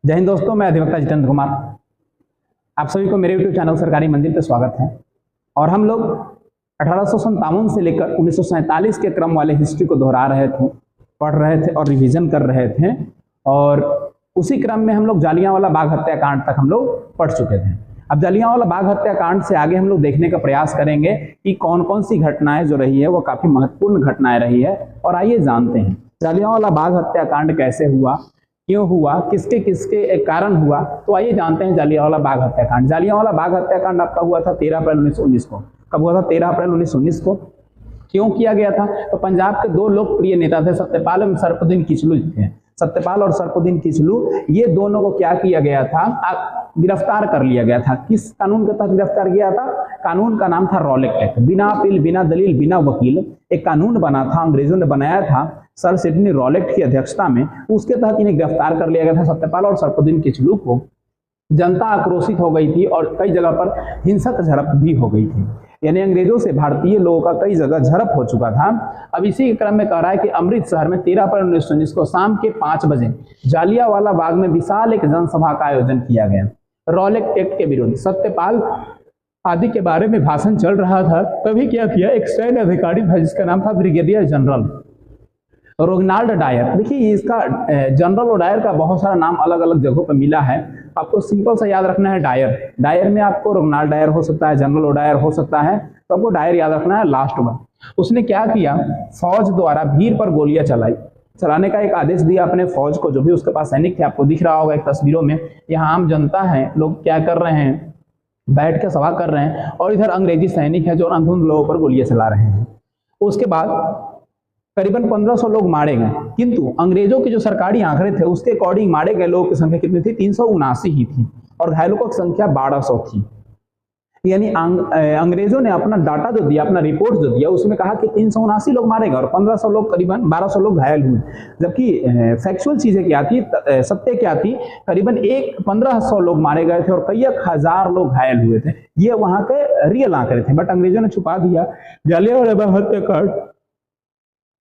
जय हिंद दोस्तों, मैं अधिवक्ता जितेंद्र कुमार। आप सभी को मेरे यूट्यूब चैनल सरकारी मंजिल पर स्वागत है। और हम लोग 1857 से लेकर 1947 के क्रम वाले हिस्ट्री को दोहरा रहे थे, पढ़ रहे थे और रिवीजन कर रहे थे। और उसी क्रम में हम लोग जालियांवाला बाग हत्याकांड तक हम लोग पढ़ चुके थे। अब जालियांवाला बाग हत्याकांड से आगे हम लोग देखने का प्रयास करेंगे कि कौन कौन सी घटनाएं जो रही है वो काफी महत्वपूर्ण घटनाएं रही है। और आइए जानते हैं जालियांवाला बाग हत्याकांड कैसे हुआ, क्यों हुआ, किसके किसके एक कारण हुआ। तो आइए जानते हैं जालियांवाला बाग हत्याकांड। जालियांवाला बाग हत्याकांड आपका हुआ था 13 अप्रैल 1919 को। कब हुआ था? 13 अप्रैल 1919 को। क्यों किया गया था? तो पंजाब के दो लोकप्रिय नेता थे, सत्यपाल एवं सरफुद्दीन किचलू थे। सत्यपाल और सरफुद्दीन किचलू, ये दोनों को क्या किया गया था? गिरफ्तार कर लिया गया था। किस कानून के तहत गिरफ्तार किया था? कानून का नाम था रॉलेट एक्ट। बिना अपील, बिना दलील, बिना वकील एक कानून बना था, अंग्रेजों ने बनाया था सर सिडनी रॉलेट की अध्यक्षता में। उसके तहत इन्हें गिरफ्तार कर लिया गया था, सत्यपाल और सरफुद्दीन किचलू को। जनता आक्रोशित हो गई थी और कई जगह पर हिंसक झड़प भी हो गई थी, यानी अंग्रेजों से भारतीय लोगों का कई जगह झड़प हो चुका था। अब इसी के क्रम में कह रहा है कि अमृतसर में 13 अप्रैल 1919 को शाम के 5 बजे जालियांवाला बाग में विशाल एक जनसभा का आयोजन किया गया। रॉलेट एक्ट के विरुद्ध सत्यपाल आदि के बारे में भाषण चल रहा था। तभी क्या किया, एक सैन्य अधिकारी था जिसका नाम था ब्रिगेडियर जनरल रोनाल्ड डायर। देखिए, इसका जनरल और डायर का बहुत सारा नाम अलग अलग जगहों पर मिला है। आपको सिंपल सा याद रखना है डायर। डायर में आपको रोनाल्ड डायर हो सकता है, जनरल और डायर हो सकता है, तो आपको डायर याद रखना है लास्ट में। उसने क्या किया, फौज द्वारा भीड़ पर गोलियां चलाने का एक आदेश दिया अपने फौज को। जो भी उसके पास सैनिक थे, आपको दिख रहा होगा एक तस्वीरों में, यहाँ आम जनता है, लोग क्या कर रहे हैं, बैठ के सभा कर रहे हैं, और इधर अंग्रेजी सैनिक है जो अंधाधुंध लोगों पर गोलियां चला रहे हैं। उसके बाद करीबन 1500 लोग मारे गए, किंतु अंग्रेजों के जो सरकारी आंकड़े थे उसके अकॉर्डिंग मारे गए लोगों की संख्या कितनी थी? 379 ही थी, और घायलों की संख्या 1200 थी। यानी अंग्रेजों ने अपना डाटा जो दिया, अपना रिपोर्ट जो दिया, उसमें कहा कि 379 लोग मारे गए और 1500 लोग, करीबन 1200 लोग घायल हुए। जबकि फैक्चुअल चीजें क्या थी, सत्य क्या थी, करीबन 1500 लोग मारे गए थे और कई हजार लोग घायल हुए थे। ये वहां के रियल आंकड़े थे, बट अंग्रेजों ने छुपा दिया। जालियांवाला बाग हत्याकांड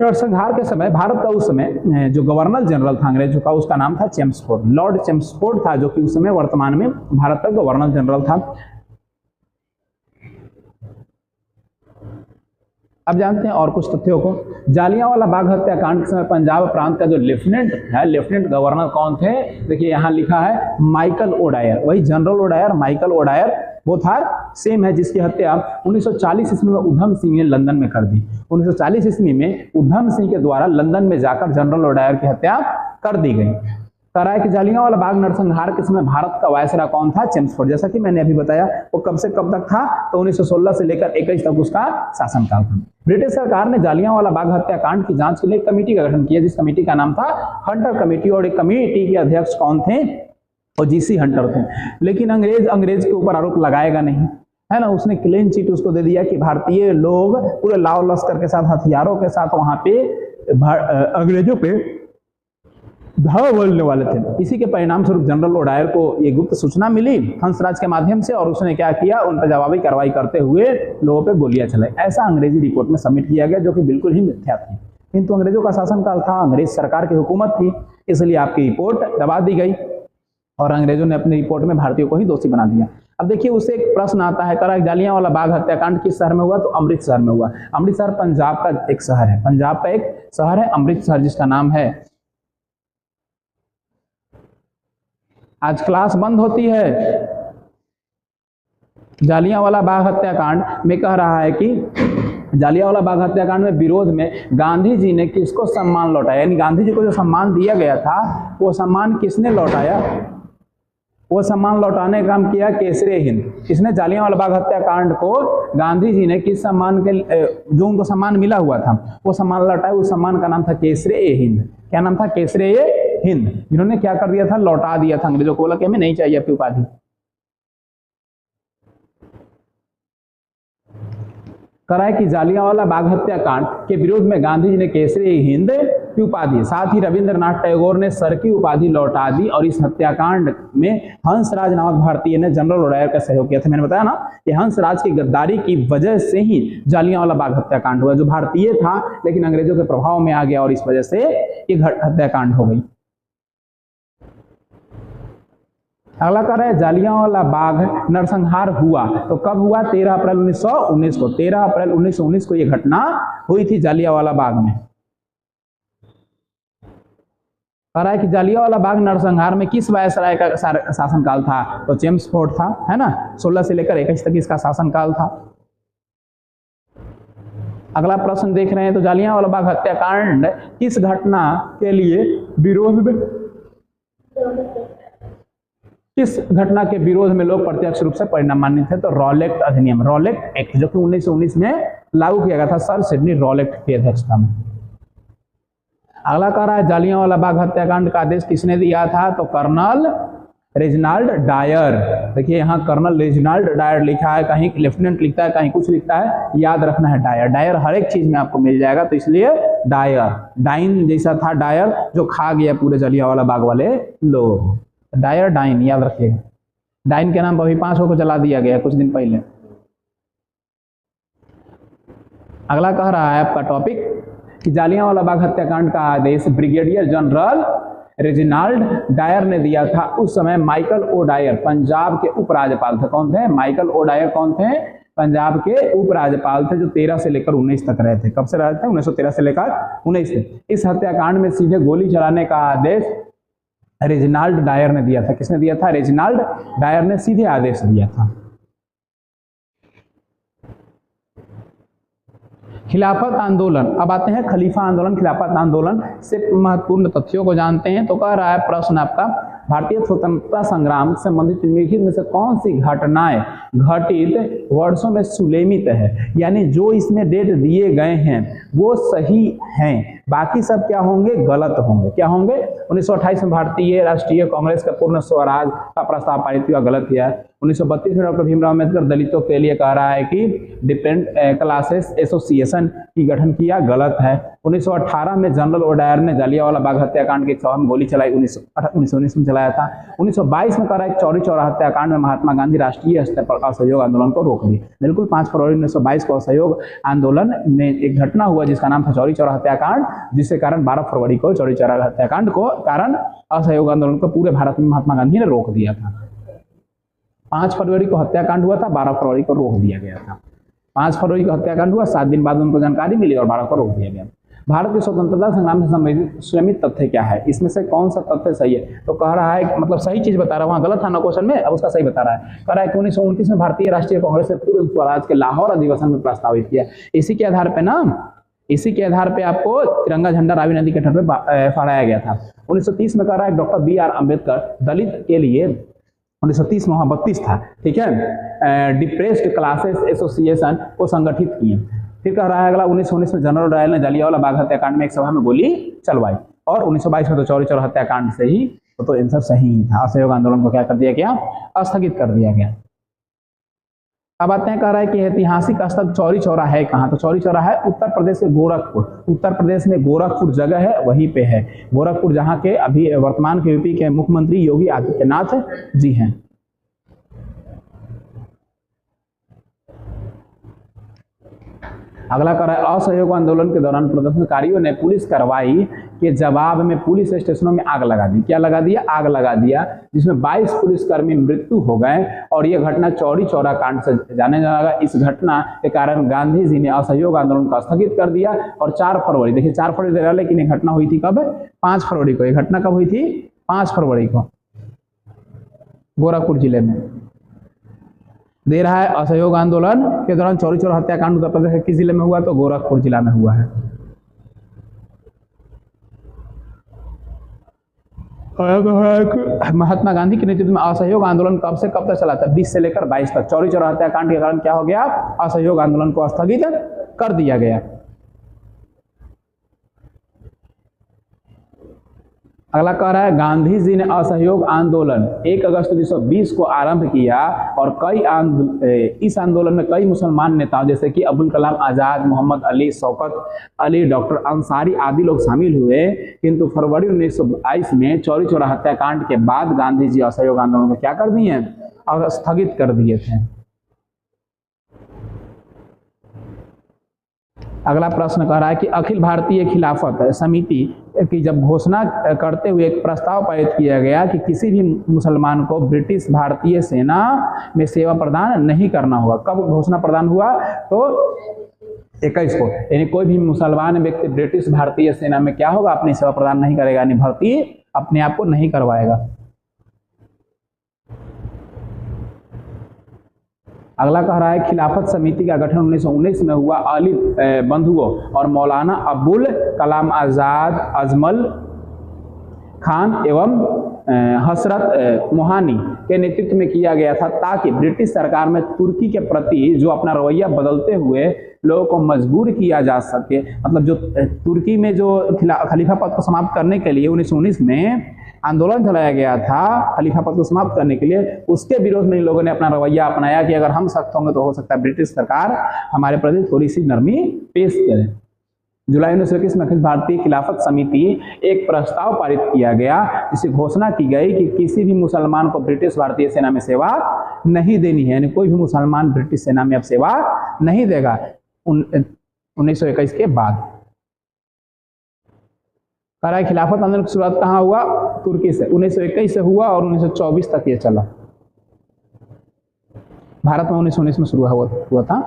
और संहार के समय भारत का उस समय जो गवर्नर जनरल था अंग्रेजों का, उसका नाम था चेम्सफोर्ड। लॉर्ड चेम्सफोर्ड था, जो कि उस समय वर्तमान में भारत का गवर्नर जनरल था। अब जानते हैं और कुछ तथ्यों को। जालियांवाला बाग हत्याकांड के समय पंजाब प्रांत का जो लेफ्टिनेंट है, लेफ्टिनेंट गवर्नर कौन थे? देखिए यहाँ लिखा है माइकल ओडायर। वही जनरल ओडायर, माइकल ओडायर, वो था सेम है जिसकी हत्या 1940 ईस्वी में उधम सिंह ने लंदन में कर दी। 1940 ईस्वी में उधम सिंह के द्वारा लंदन में जाकर जनरल ओडायर की हत्या कर दी गई। कह रहा है कि जालियांवाला बाग नरसंहार के समय भारत का वायसराय कौन था? चेम्सफोर्ड। जैसा कि मैंने अभी बताया, वो कब से कब तक था? तो 1916 से लेकर 21 तक उसका शासनकाल था। ब्रिटिश सरकार ने जालियांवाला बाग हत्याकांड की जांच के लिए एक कमेटी का गठन किया, जिस कमेटी का नाम था हंटर कमेटी। और एक कमेटी के अध्यक्ष कौन थे? और जीसी हंटर थे। लेकिन अंग्रेज के ऊपर आरोप लगाएगा नहीं, है ना। उसने क्लीन चिट उसको दे दिया कि भारतीय लोग पूरे लाव लश्कर के साथ, हथियारों के साथ वहां पे अंग्रेजों पे धावा बोलने वाले थे। इसी के परिणाम स्वरूप जनरल ओडायर को ये गुप्त सूचना मिली हंसराज के माध्यम से, और उसने क्या किया, उन पर जवाबी कार्रवाई करते हुए लोगों पे गोलियां चलाई। ऐसा अंग्रेजी रिपोर्ट में सबमिट किया गया, जो कि बिल्कुल ही मिथ्या थी। किंतु अंग्रेजों का शासनकाल था, अंग्रेज सरकार की हुकूमत थी, इसलिए आपकी रिपोर्ट दबा दी गई और अंग्रेजों ने अपनी रिपोर्ट में भारतीयों को ही दोषी बना दिया। अब देखिए, उससे एक प्रश्न आता है, करा जालियांवाला बाग हत्याकांड किस शहर में हुआ? तो अमृतसर में हुआ। अमृतसर पंजाब का एक शहर है, पंजाब का एक शहर है अमृतसर, जिसका नाम है। आज क्लास बंद होती है। जालियांवाला बाग हत्याकांड में कह रहा है कि जालियांवाला बाग हत्याकांड में विरोध में गांधी जी ने किसको सम्मान लौटाया? यानी गांधी जी को जो सम्मान दिया गया था, वो सम्मान किसने लौटाया? वो सम्मान लौटाने का काम किया केसरे हिंद। किसने? जालियांवाला बाग हत्याकांड को गांधी जी ने किस सम्मान के, जो उनको सम्मान मिला हुआ था, वो सम्मान लौटाया। उस सम्मान का नाम था केसरे हिंद। क्या नाम था? केसरे हिंद। जिन्होंने क्या कर दिया था? लौटा दिया था अंग्रेजों को, बोला कि हमें नहीं चाहिए आपकी उपाधि। करा है कि जालियांवाला बाग हत्याकांड के विरोध में गांधी जी ने केसरी हिंद की उपाधि, साथ ही रविंद्रनाथ टैगोर ने सर की उपाधि लौटा दी। और इस हत्याकांड में हंसराज नामक भारतीय ने जनरल ओडायर का सहयोग किया था। मैंने बताया ना कि हंसराज की गद्दारी की वजह से ही जालियांवाला बाग हत्याकांड हुआ, जो भारतीय था लेकिन अंग्रेजों के प्रभाव में आ गया और इस वजह से ये हत्याकांड हो गई। अगला कह रहा है जालियांवाला बाग नरसंहार हुआ, तो कब हुआ? 13 अप्रैल 1919 को। 13 अप्रैल 1919 को यह घटना हुई थी जालियांवाला बाग में। कह रहा है कि जालियांवाला बाग नरसंहार में किस वायसराय का शासनकाल था? तो चेम्सफोर्ड था, है ना। 16 से लेकर 21 तक इसका शासनकाल था। अगला प्रश्न देख रहे हैं, तो जालियांवाला बाग हत्याकांड किस घटना के लिए विरोध में, किस घटना के विरोध में लोग प्रत्यक्ष रूप से परिणामान्वित थे? तो रॉलेट अधिनियम, रॉलेट एक्ट, जो कि 1919 में लागू किया गया था सर सिडनी रॉलेट की अध्यक्षता में। अगला कह रहा है जालियांवाला बाग हत्याकांड का आदेश किसने दिया था? तो कर्नल रेजिनाल्ड डायर। देखिए यहाँ कर्नल रेजिनाल्ड डायर लिखा है, कहीं लेफ्टिनेंट लिखता है, कहीं कुछ लिखता है, याद रखना है डायर। डायर हर एक चीज में आपको मिल जाएगा, तो इसलिए डायर, डाइन जैसा था डायर जो खा गया पूरे जालियांवाला बाग वाले लोग। डायर डाइन याद रखिएगा। डाइन के नाम पर अभी 5 को जला दिया गया कुछ दिन पहले। अगला कह रहा है आपका टॉपिक कि जालियांवाला बाग हत्याकांड का आदेश ब्रिगेडियर जनरल रेजिनाल्ड डायर ने दिया था। उस समय माइकल ओ डायर पंजाब के उपराज्यपाल थे। कौन थे? माइकल ओ डायर कौन थे? पंजाब के उपराज्यपाल थे, जो 13 से लेकर 19 तक रहे थे। कब से रहे थे? 1913 से लेकर 19 तक। इस हत्याकांड में सीधे गोली चलाने का आदेश रेजिनाल्ड डायर ने दिया था। किसने दिया था? रेजिनाल्ड डायर ने सीधे आदेश दिया था। खिलाफत आंदोलन, अब आते हैं खलीफा आंदोलन, खिलाफत आंदोलन से महत्वपूर्ण तथ्यों को जानते हैं। तो कह रहा है प्रश्न आपका, भारतीय स्वतंत्रता संग्राम से संबंधित निम्नलिखित में से कौन सी घटनाएं घटित वर्षों में सुलेमित है? यानी जो इसमें डेट दिए गए हैं वो सही हैं, बाकी सब क्या होंगे? गलत होंगे। क्या होंगे? 1928 में भारतीय राष्ट्रीय कांग्रेस का पूर्ण स्वराज का प्रस्ताव पारित हुआ, गलत किया। 1932 में डॉक्टर भीमराव अम्बेडकर दलितों के लिए कह रहा है कि डिफरेंट क्लासेस एसोसिएशन की गठन किया, गलत है। 1918 में जनरल ओडायर ने जालियांवाला बाग हत्याकांड के खिलाफ गोली चलाई, 1919 में चलाया था। 1922 में कह रहा है चौरी चौरा हत्याकांड में महात्मा गांधी राष्ट्रीय स्तर पर असहयोग आंदोलन को रोक दिया। बिल्कुल 5 फरवरी 1922 को असहयोग आंदोलन में एक घटना हुआ जिसका नाम था चौरी चौरा हत्याकांड, जिसके कारण 12 फरवरी को चौरी चौरा हत्याकांड को कारण असहयोग आंदोलन को पूरे भारत में महात्मा गांधी ने रोक दिया था। 5 फरवरी को हत्याकांड हुआ था, 12 फरवरी को रोक दिया गया था। 5 फरवरी को हत्याकांड हुआ, 7 दिन बाद उनको जानकारी मिली और 12 को रोक दिया गया। भारत के स्वतंत्रता संग्राम से संबंधित सुलमित तथ्य क्या है? इसमें से कौन सा तथ्य सही है? तो कह रहा है, मतलब सही चीज बता रहा है, वहां गलत था ना क्वेश्चन में, अब उसका सही बता रहा है। कह रहा है कि 1929 में भारतीय राष्ट्रीय कांग्रेस ने पूर्ण स्वराज के लाहौर अधिवेशन में प्रस्तावित किया। इसी के आधार पर ना, इसी के आधार पे आपको तिरंगा झंडा रावी नदी के तट पर फहराया गया था। 1930 में कह रहा है डॉक्टर B.R. अम्बेडकर दलित के लिए 1930 में वहां 32 था, ठीक है, डिप्रेस्ड क्लासेस एसोसिएशन को संगठित किए। फिर कह रहा है अगला 1919 में जनरल डायर ने जालियांवाला बाग हत्याकांड में एक सभा में गोली चलवाई, और 1922 में तो चौरी चौरा हत्याकांड से ही तो आंसर सही ही था। असहयोग आंदोलन को क्या कर दिया गया? स्थगित कर दिया गया। अब आते हैं, कह रहा है कि ऐतिहासिक स्थल चौरी चौरा है कहाँ? तो चौरी चौरा है उत्तर प्रदेश के गोरखपुर। उत्तर प्रदेश में गोरखपुर जगह है, वहीं पे है गोरखपुर, जहाँ के अभी वर्तमान के यूपी के मुख्यमंत्री योगी आदित्यनाथ जी हैं। अगला कह रहा है असहयोग आंदोलन के दौरान प्रदर्शनकारियों ने पुलिस कार्रवाई के जवाब में पुलिस स्टेशनों में आग लगा दी। क्या लगा दिया? आग लगा दिया, जिसमें 22 पुलिसकर्मी मृत्यु हो गए, और यह घटना चौरी चौरा कांड से जाने जाएगा। इस घटना के कारण गांधी जी ने असहयोग आंदोलन को स्थगित कर दिया, और 4 फरवरी, देखिए 4 फरवरी दे रहा, लेकिन ये घटना हुई थी कब? 5 फरवरी को। ये घटना कब हुई थी? 5 फरवरी को, गोरखपुर जिले में। दे रहा है असहयोग आंदोलन के दौरान चौरी चौरा हत्याकांड उत्तर प्रदेश के किस जिले में हुआ? तो गोरखपुर जिला में हुआ है। महात्मा गांधी के नेतृत्व में असहयोग आंदोलन कब से कब तक चला था? 20 से लेकर 22 तक। चौरी चौरा हत्याकांड के कारण क्या हो गया? असहयोग आंदोलन को स्थगित कर दिया गया। अगला कह रहा है गांधी जी ने असहयोग आंदोलन 1 अगस्त 1920 को आरंभ किया, और इस आंदोलन में कई मुसलमान नेताओं जैसे कि अब्दुल कलाम आजाद, मोहम्मद अली, शौकत अली, डॉक्टर अंसारी आदि लोग शामिल हुए। किंतु फरवरी 1922 में चौरी चौरा हत्याकांड के बाद गांधी जी असहयोग आंदोलन को क्या कर दिए? और स्थगित कर दिए थे। अगला प्रश्न कह रहा है कि अखिल भारतीय खिलाफत समिति की जब घोषणा करते हुए एक प्रस्ताव पारित किया गया कि किसी भी मुसलमान को ब्रिटिश भारतीय सेना में सेवा प्रदान नहीं करना होगा। कब घोषणा प्रदान हुआ? तो 21 को, यानी कोई भी मुसलमान व्यक्ति ब्रिटिश भारतीय सेना में क्या होगा? अपनी सेवा प्रदान नहीं करेगा, यानी भर्ती अपने आप को नहीं करवाएगा। अगला कह रहा है खिलाफत समिति का गठन 1919 में हुआ। अली बंधुओं और मौलाना अब्दुल कलाम आजाद, अजमल खान एवं हसरत मोहानी के नेतृत्व में किया गया था, ताकि ब्रिटिश सरकार में तुर्की के प्रति जो अपना रवैया बदलते हुए लोगों को मजबूर किया जा सके। मतलब जो तुर्की में जो खलीफा पद को समाप्त करने के लिए 1919 में आंदोलन चलाया गया था खलीफा पद को समाप्त करने के लिए, उसके विरोध में इन लोगों ने अपना रवैया अपनाया कि अगर हम सख्त होंगे तो हो सकता है ब्रिटिश सरकार हमारे प्रति थोड़ी सी नरमी पेश करे। जुलाई 1921 में अखिल भारतीय खिलाफत समिति एक प्रस्ताव पारित किया गया, जिससे घोषणा की गई कि किसी भी मुसलमान को ब्रिटिश भारतीय सेना में सेवा नहीं देनी है, यानी कोई भी मुसलमान ब्रिटिश सेना में अब सेवा नहीं देगा 1921 के बाद। कह रहा है खिलाफत आंदोलन की शुरुआत कहाँ हुआ? तुर्की से 1921 से हुआ और 1924 तक ये चला। भारत में 1919 में शुरू हुआ था।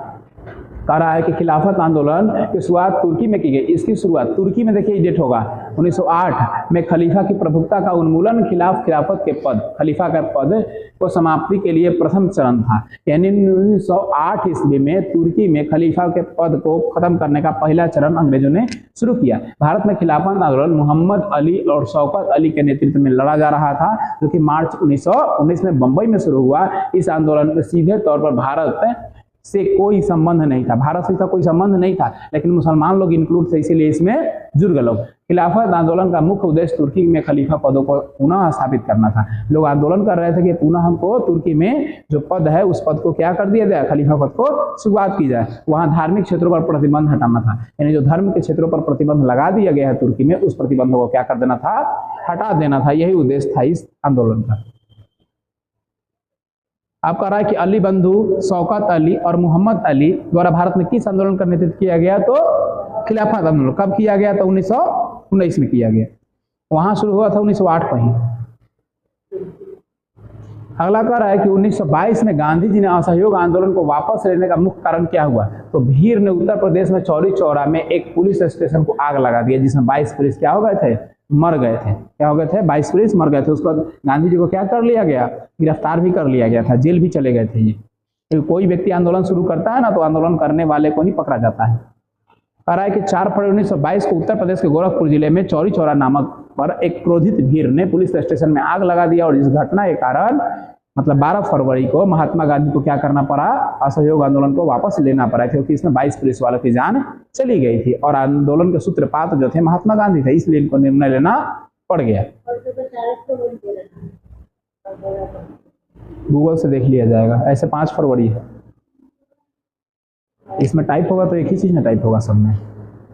कह रहा है कि खिलाफत आंदोलन की शुरुआत तुर्की में की गई। इसकी शुरुआत तुर्की में देखिए डेट होगा 1908 में खलीफा की प्रभुत्ता का उन्मूलन खिलाफ खिलाफत के पद, खलीफा के पद को समाप्ति के लिए प्रथम चरण था। यानी 1908 ईस्वी में तुर्की में खलीफा के पद को खत्म करने का पहला चरण अंग्रेजों ने शुरू किया। भारत में खिलाफत आंदोलन मोहम्मद अली और शौकत अली के नेतृत्व में लड़ा जा रहा था, जो कि मार्च 1919 में बंबई में शुरू हुआ। इस आंदोलन में सीधे तौर पर भारत से कोई संबंध नहीं था, भारत से इसका कोई संबंध नहीं था, लेकिन मुसलमान लोग इंक्लूड थे, इसीलिए इसमें जुड़ गए लोग। खिलाफत आंदोलन का मुख्य उद्देश्य तुर्की में खलीफा पदों को पुनः स्थापित करना था। लोग आंदोलन कर रहे थे कि पुनः हमको तुर्की में जो पद है उस पद को क्या कर दिया जाए, खलीफा पद को शुरुआत की जाए। वहां धार्मिक क्षेत्रों पर प्रतिबंध हटाना था, यानी जो धर्म के क्षेत्रों पर प्रतिबंध लगा दिया गया है तुर्की में, उस प्रतिबंधों को क्या कर देना था? हटा देना था। यही उद्देश्य था इस आंदोलन का। आप कह रहा है कि अली बंधु, शौकत अली और मोहम्मद अली द्वारा भारत में किस आंदोलन का नेतृत्व किया गया? तो खिलाफत आंदोलन। कब किया गया? तो 1919 में किया गया। वहां शुरू हुआ था 1908 में ही। अगला कह रहा है कि 1922 में गांधी जी ने असहयोग आंदोलन को वापस लेने का मुख्य कारण क्या हुआ? तो भीड़ ने उत्तर प्रदेश में चौरी चौरा में एक पुलिस स्टेशन को आग लगा दिया, जिसमें 22 पुलिस क्या हो गए थे? मर गए थे। क्या हो गए थे? 22 पुलिस मर गए थे। उसके बाद गांधी जी को क्या कर लिया गया? गिरफ्तार भी कर लिया गया था, जेल भी चले गए थे ये। तो कोई व्यक्ति आंदोलन शुरू करता है ना, तो आंदोलन करने वाले को ही पकड़ा जाता है। कह रहा है कि 4 फरवरी 1922 को उत्तर प्रदेश के गोरखपुर जिले में चौरी चौरा नामक पर एक क्रोधित भीड़ ने पुलिस स्टेशन में आग लगा दिया, और इस घटना के कारण मतलब 12 फरवरी को महात्मा गांधी को क्या करना पड़ा? असहयोग आंदोलन को वापस लेना पड़ा, क्योंकि इसमें 22 पुलिस वालों की जान चली गई थी और आंदोलन के सूत्रपात जो थे महात्मा गांधी थे, इसलिए इनको निर्णय लेना पड़ गया। गूगल से देख लिया जाएगा, ऐसे 5 फरवरी है। इसमें टाइप होगा तो एक ही चीज में टाइप होगा, सब में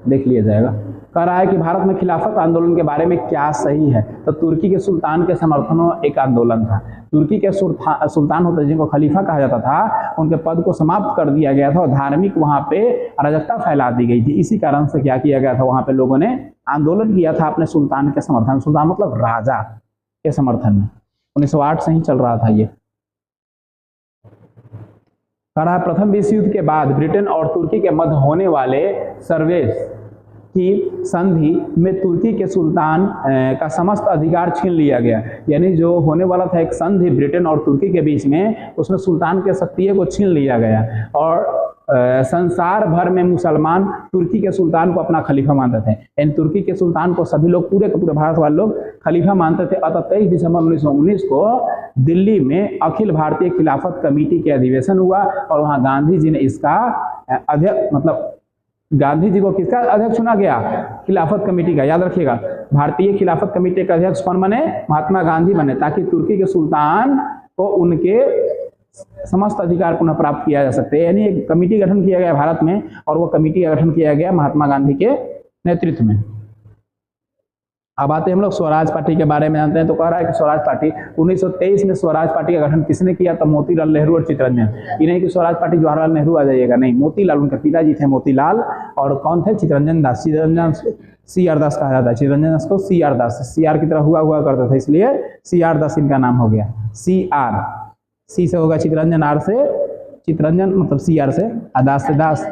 देख लिया जाएगा। कह रहा है कि भारत में खिलाफत आंदोलन के बारे में क्या सही है? तो तुर्की के सुल्तान के समर्थन में एक आंदोलन था। तुर्की के सुल्तान होते जिनको खलीफा कहा जाता था, उनके पद को समाप्त कर दिया गया था और धार्मिक वहां पे अराजकता फैला दी गई थी। इसी कारण से क्या किया गया था? वहां पे लोगों ने आंदोलन किया था अपने सुल्तान के समर्थन। सुल्तान मतलब राजा के समर्थन में। 1908 से ही चल रहा था ये। कह रहा है प्रथम विश्व युद्ध के बाद ब्रिटेन और तुर्की के मध्य होने वाले सर्वेश की संधि में तुर्की के सुल्तान का समस्त अधिकार छीन लिया गया। यानी जो होने वाला था एक संधि ब्रिटेन और तुर्की के बीच में, उसमें सुल्तान के शक्तियों को छीन लिया गया और संसार भर में मुसलमान तुर्की के सुल्तान को अपना खलीफा मानते थे। यानी तुर्की के सुल्तान को सभी लोग, पूरे के पूरे भारत वाले लोग खलीफा मानते थे। अतः 23 दिसंबर 1919 को दिल्ली में अखिल भारतीय खिलाफत कमेटी के अधिवेशन हुआ और वहां गांधी जी ने इसका अध्यक्ष, मतलब गांधी जी को किसका अध्यक्ष चुना गया? खिलाफत कमेटी का। याद रखिएगा, भारतीय खिलाफत कमेटी का अध्यक्ष कौन बने? महात्मा गांधी बने, ताकि तुर्की के सुल्तान को उनके समस्त अधिकार पुनः प्राप्त किया जा सकते हैं। यानी एक कमेटी गठन किया गया भारत में, और वो कमेटी का गठन किया गया महात्मा गांधी के नेतृत्व में। अब आते हैं हम लोग स्वराज पार्टी के बारे में जानते हैं। तो कह रहा है कि स्वराज पार्टी 1923 में स्वराज पार्टी का गठन किसने किया? तो मोतीलाल नेहरू और चित्तरंजन। ये नहीं कि स्वराज पार्टी जवाहरलाल नेहरू आ जाइएगा, नहीं, मोतीलाल, उनके पिताजी थे मोतीलाल, और कौन थे? चित्तरंजन दास। चित्तरंजन CR दास कहा जाता है, चित्तरंजन दास को CR दास, CR की तरह हुआ करता था, इसलिए CR दास इनका नाम हो गया। CR, C से होगा चित्तरंजन, R से चित्तरंजन मतलब CR से, दास से दास।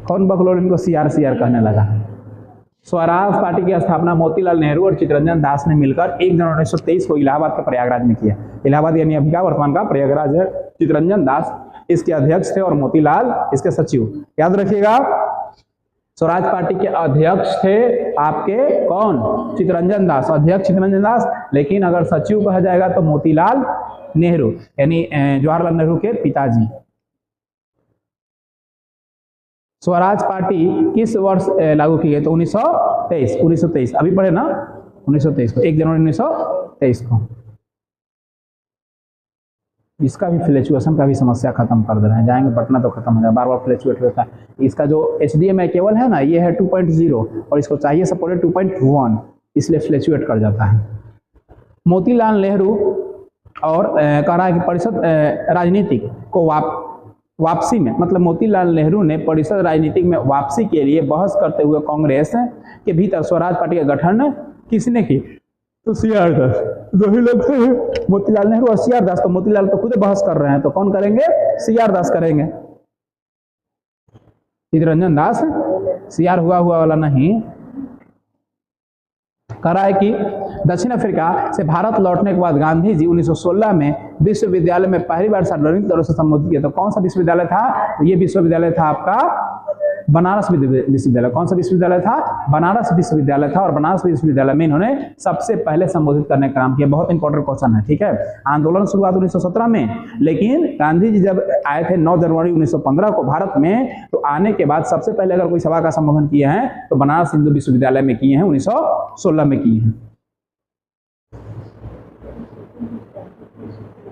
कौन बकलोल इनको CR कहने लगा? स्वराज पार्टी की स्थापना मोतीलाल नेहरू और चित्तरंजन दास ने मिलकर 1 जनवरी 1923 को इलाहाबाद के प्रयागराज में किया। इलाहाबाद यानी अभी का वर्तमान का प्रयागराज है। चित्तरंजन दास इसके अध्यक्ष थे और मोतीलाल इसके सचिव। याद रखिएगा, स्वराज पार्टी के अध्यक्ष थे आपके कौन? चित्तरंजन दास, अध्यक्ष चित्तरंजन दास, लेकिन अगर सचिव कहा जाएगा तो मोतीलाल नेहरू यानी जवाहरलाल नेहरू के पिताजी। स्वराज पार्टी किस वर्ष लागू की गई? तो 1923 अभी पढ़े ना, 1923 को, 1 जनवरी 1923 को। इसका भी फ्लैक्चुएशन का भी समस्या खत्म कर दे रहे हैं, जाएंगे पटना तो खत्म हो जाएगा, बार बार फ्लैक्चुएट होता है। इसका जो HDMI केबल है ना, ये है 2.0 और इसको चाहिए सपोर्टेड 2.1, इसलिए फ्लैक्चुएट कर जाता है। मोतीलाल नेहरू और कह रहा है कि परिषद राजनीतिक को वापसी में, मतलब मोतीलाल नेहरू ने परिषद राजनीतिक में वापसी के लिए बहस करते हुए कांग्रेस के भीतर स्वराज पार्टी का गठन किसने की? तो CR दास। दो ही लोग थे, मोतीलाल नेहरू और CR दास। तो मोतीलाल तो खुद बहस कर रहे हैं, तो कौन करेंगे? CR दास करेंगे। चित्तरंजन दास CR हुआ वाला नहीं। कह रहा है कि दक्षिण अफ्रीका से भारत लौटने के बाद गांधी जी 1916 में विश्वविद्यालय में पहली बार सार्वजनिक तौर से संबोधित किया। तो कौन सा विश्वविद्यालय था? ये विश्वविद्यालय था आपका बनारस विश्वविद्यालय। कौन सा विश्वविद्यालय था? बनारस विश्वविद्यालय था, और बनारस विश्वविद्यालय में इन्होंने सबसे पहले संबोधित करने का काम किया। बहुत इंपॉर्टेंट क्वेश्चन है, ठीक है। आंदोलन शुरुआत 1917 में, लेकिन गांधी जी जब आए थे 9 जनवरी 1915 को भारत में, तो आने के बाद सबसे पहले अगर कोई सभा का संबोधन किए हैं तो बनारस हिंदू विश्वविद्यालय में किए हैं, 1916 में किए हैं।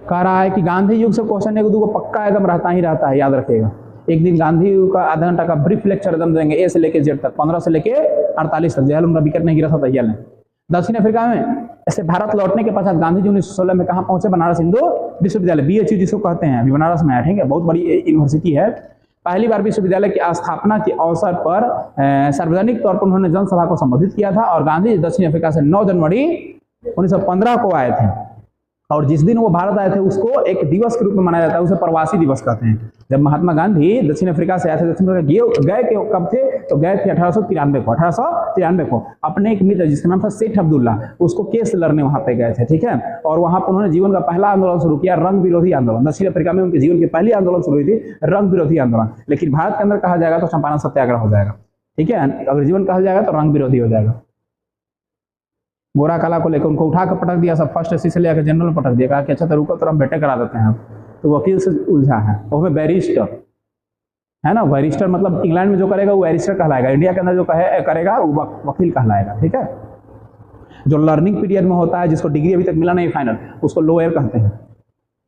कह रहा है कि गांधी युग से क्वेश्चन एक दो पक्का एकदम रहता है, याद रखिएगा। एक दिन गांधी का आधा घंटा का ब्रीफ लेक्चर एकदम देंगे, A से लेके Z तक, 15 से लेके 48 तक। जयल उनका विकेट नहीं गिरा था तैयार। दक्षिण अफ्रीका में ऐसे भारत लौटने के पश्चात गांधी जी 1916 में कहाँ पहुंचे? बनारस हिंदू विश्वविद्यालय, BHU जिसको कहते हैं, अभी बनारस में है, ठीक है, बहुत बड़ी यूनिवर्सिटी है। पहली बार विश्वविद्यालय की स्थापना के अवसर पर सार्वजनिक तौर पर उन्होंने जनसभा को संबोधित किया था। और गांधी जी दक्षिण अफ्रीका से 9 जनवरी 1915 को आए थे, और जिस दिन वो भारत आए थे उसको एक दिवस के रूप में मनाया जाता है, उसे प्रवासी दिवस कहते हैं। जब महात्मा गांधी दक्षिण अफ्रीका से आए थे, दक्षिण अफ्रीका गए कब थे? तो गए थे 1893 को। अपने एक मित्र जिसका नाम था सेठ अब्दुल्ला, उसको केस लड़ने वहां पे गए थे, ठीक है। और वहां पर उन्होंने जीवन का पहला आंदोलन शुरू किया, रंग विरोधी आंदोलन। दक्षिण अफ्रीका में उनके जीवन की पहली आंदोलन शुरू हुई थी, रंग विरोधी आंदोलन। लेकिन भारत के अंदर कहा जाएगा तो चंपारण सत्याग्रह हो जाएगा, ठीक है। अगर जीवन कहा जाएगा तो रंग विरोधी हो जाएगा। गोरा काला को लेकर उनको उठा कर पटक दिया, सब फर्स्ट SC से लेकर जनरल पटक दिया, कहा कि अच्छा तो रुको तो हम बेटे करा देते हैं। तो वकील से उलझा है, वो बैरिस्टर है ना, बैरिस्टर मतलब इंग्लैंड में जो करेगा वो बैरिस्टर कहलाएगा, इंडिया के अंदर जो करेगा वो वकील कहलाएगा, ठीक है। जो लर्निंग पीरियड में होता है, जिसको डिग्री अभी तक मिला नहीं फाइनल, उसको लॉयर कहते हैं।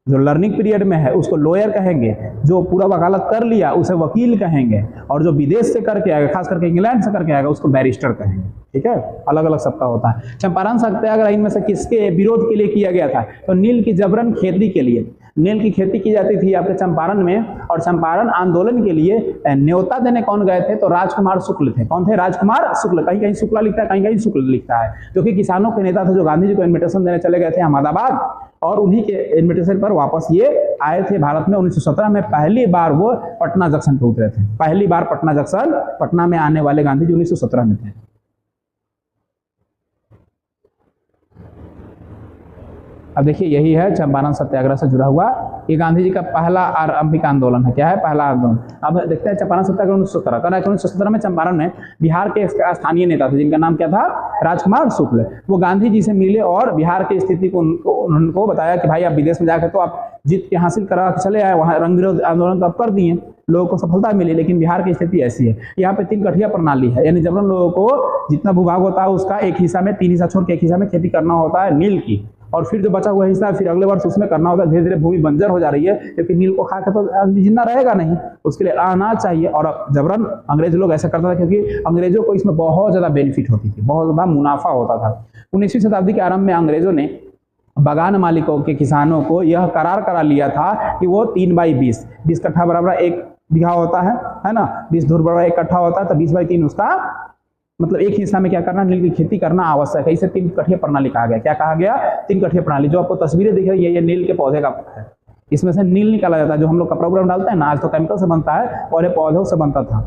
जो लर्निंग पीरियड में है उसको लॉयर कहेंगे, जो पूरा वकालत कर लिया उसे वकील कहेंगे, और जो विदेश से करके आएगा, खास करके इंग्लैंड से करके आएगा, उसको बैरिस्टर कहेंगे, ठीक है। अलग अलग सबका होता है। चंपारण सत्याग्रह इनमें से किसके विरोध के लिए किया गया था? तो नील की जबरन खेती के लिए। नील की खेती की जाती थी आपके चंपारण में, और चंपारण आंदोलन के लिए न्योता देने कौन गए थे? तो राजकुमार शुक्ल थे। कौन थे? राजकुमार शुक्ल। कहीं कहीं शुक्ला लिखता है, कहीं कहीं शुक्ल लिखता है, जो कि किसानों के नेता थे, जो गांधी जी को इन्विटेशन देने चले गए थे अहमदाबाद, और उन्हीं के इन्विटेशन पर वापस ये आए थे भारत में। 1917 में पहली बार वो पटना जंक्शन पे उतरे थे। पहली बार पटना जंक्शन, पटना में आने वाले गांधी जी 1917 में थे। अब देखिए, यही है चंपारण सत्याग्रह से जुड़ा हुआ, ये गांधी जी का पहला आरंभिक आंदोलन है। क्या है? पहला आंदोलन। अब देखते हैं चंपारण सत्याग्रह 1917 में चंपारण में बिहार के स्थानीय नेता थे, जिनका नाम क्या था? राजकुमार शुक्ल। वो गांधी जी से मिले और बिहार की स्थिति को उनको बताया कि भाई आप विदेश में जाकर तो आप जीत के हासिल करा के चले आए, वहाँ रंग विरोध आंदोलन तो आप कर दिए, लोगों को सफलता मिली, लेकिन बिहार की स्थिति ऐसी है, यहाँ पे 3 कठिया प्रणाली है, यानी जबरन लोगों को जितना भूभाग होता है उसका एक हिस्सा में 3 हिस्सा छोड़ के एक हिस्सा में खेती करना होता है नील की, और फिर जो बचा हुआ हिस्सा फिर अगले वर्ष उसमें करना होता है। धीरे धीरे भूमि बंजर हो जा रही है क्योंकि नील को खा के तो आदमी जिंदा रहेगा नहीं, उसके लिए अनाज चाहिए। और जबरन अंग्रेज लोग ऐसा करता था क्योंकि अंग्रेजों को इसमें बहुत ज्यादा बेनिफिट होती थी, बहुत ज्यादा मुनाफा होता था। 19वीं शताब्दी के आरंभ में अंग्रेजों ने बागान मालिकों के किसानों को यह करार करा लिया था कि वो 3/20 20 कट्ठा बराबर 1 बीघा होता है ना, 20 धुर बराबर 1 कट्ठा होता है, तो 20/3 उसका मतलब एक हिस्सा में क्या करना, नील की खेती करना आवश्यक है। इसे 3 कठिया प्रणाली कहा गया। क्या कहा गया? 3 कठिया प्रणाली। जो आपको तस्वीरें दिख रही है ये नील के पौधे का है, इसमें से नील निकाला जाता है। जो हम लोग कपड़ा उपड़ा में डालते हैं ना, आज तो केमिकल से बनता है, पहले पौधों से बनता था,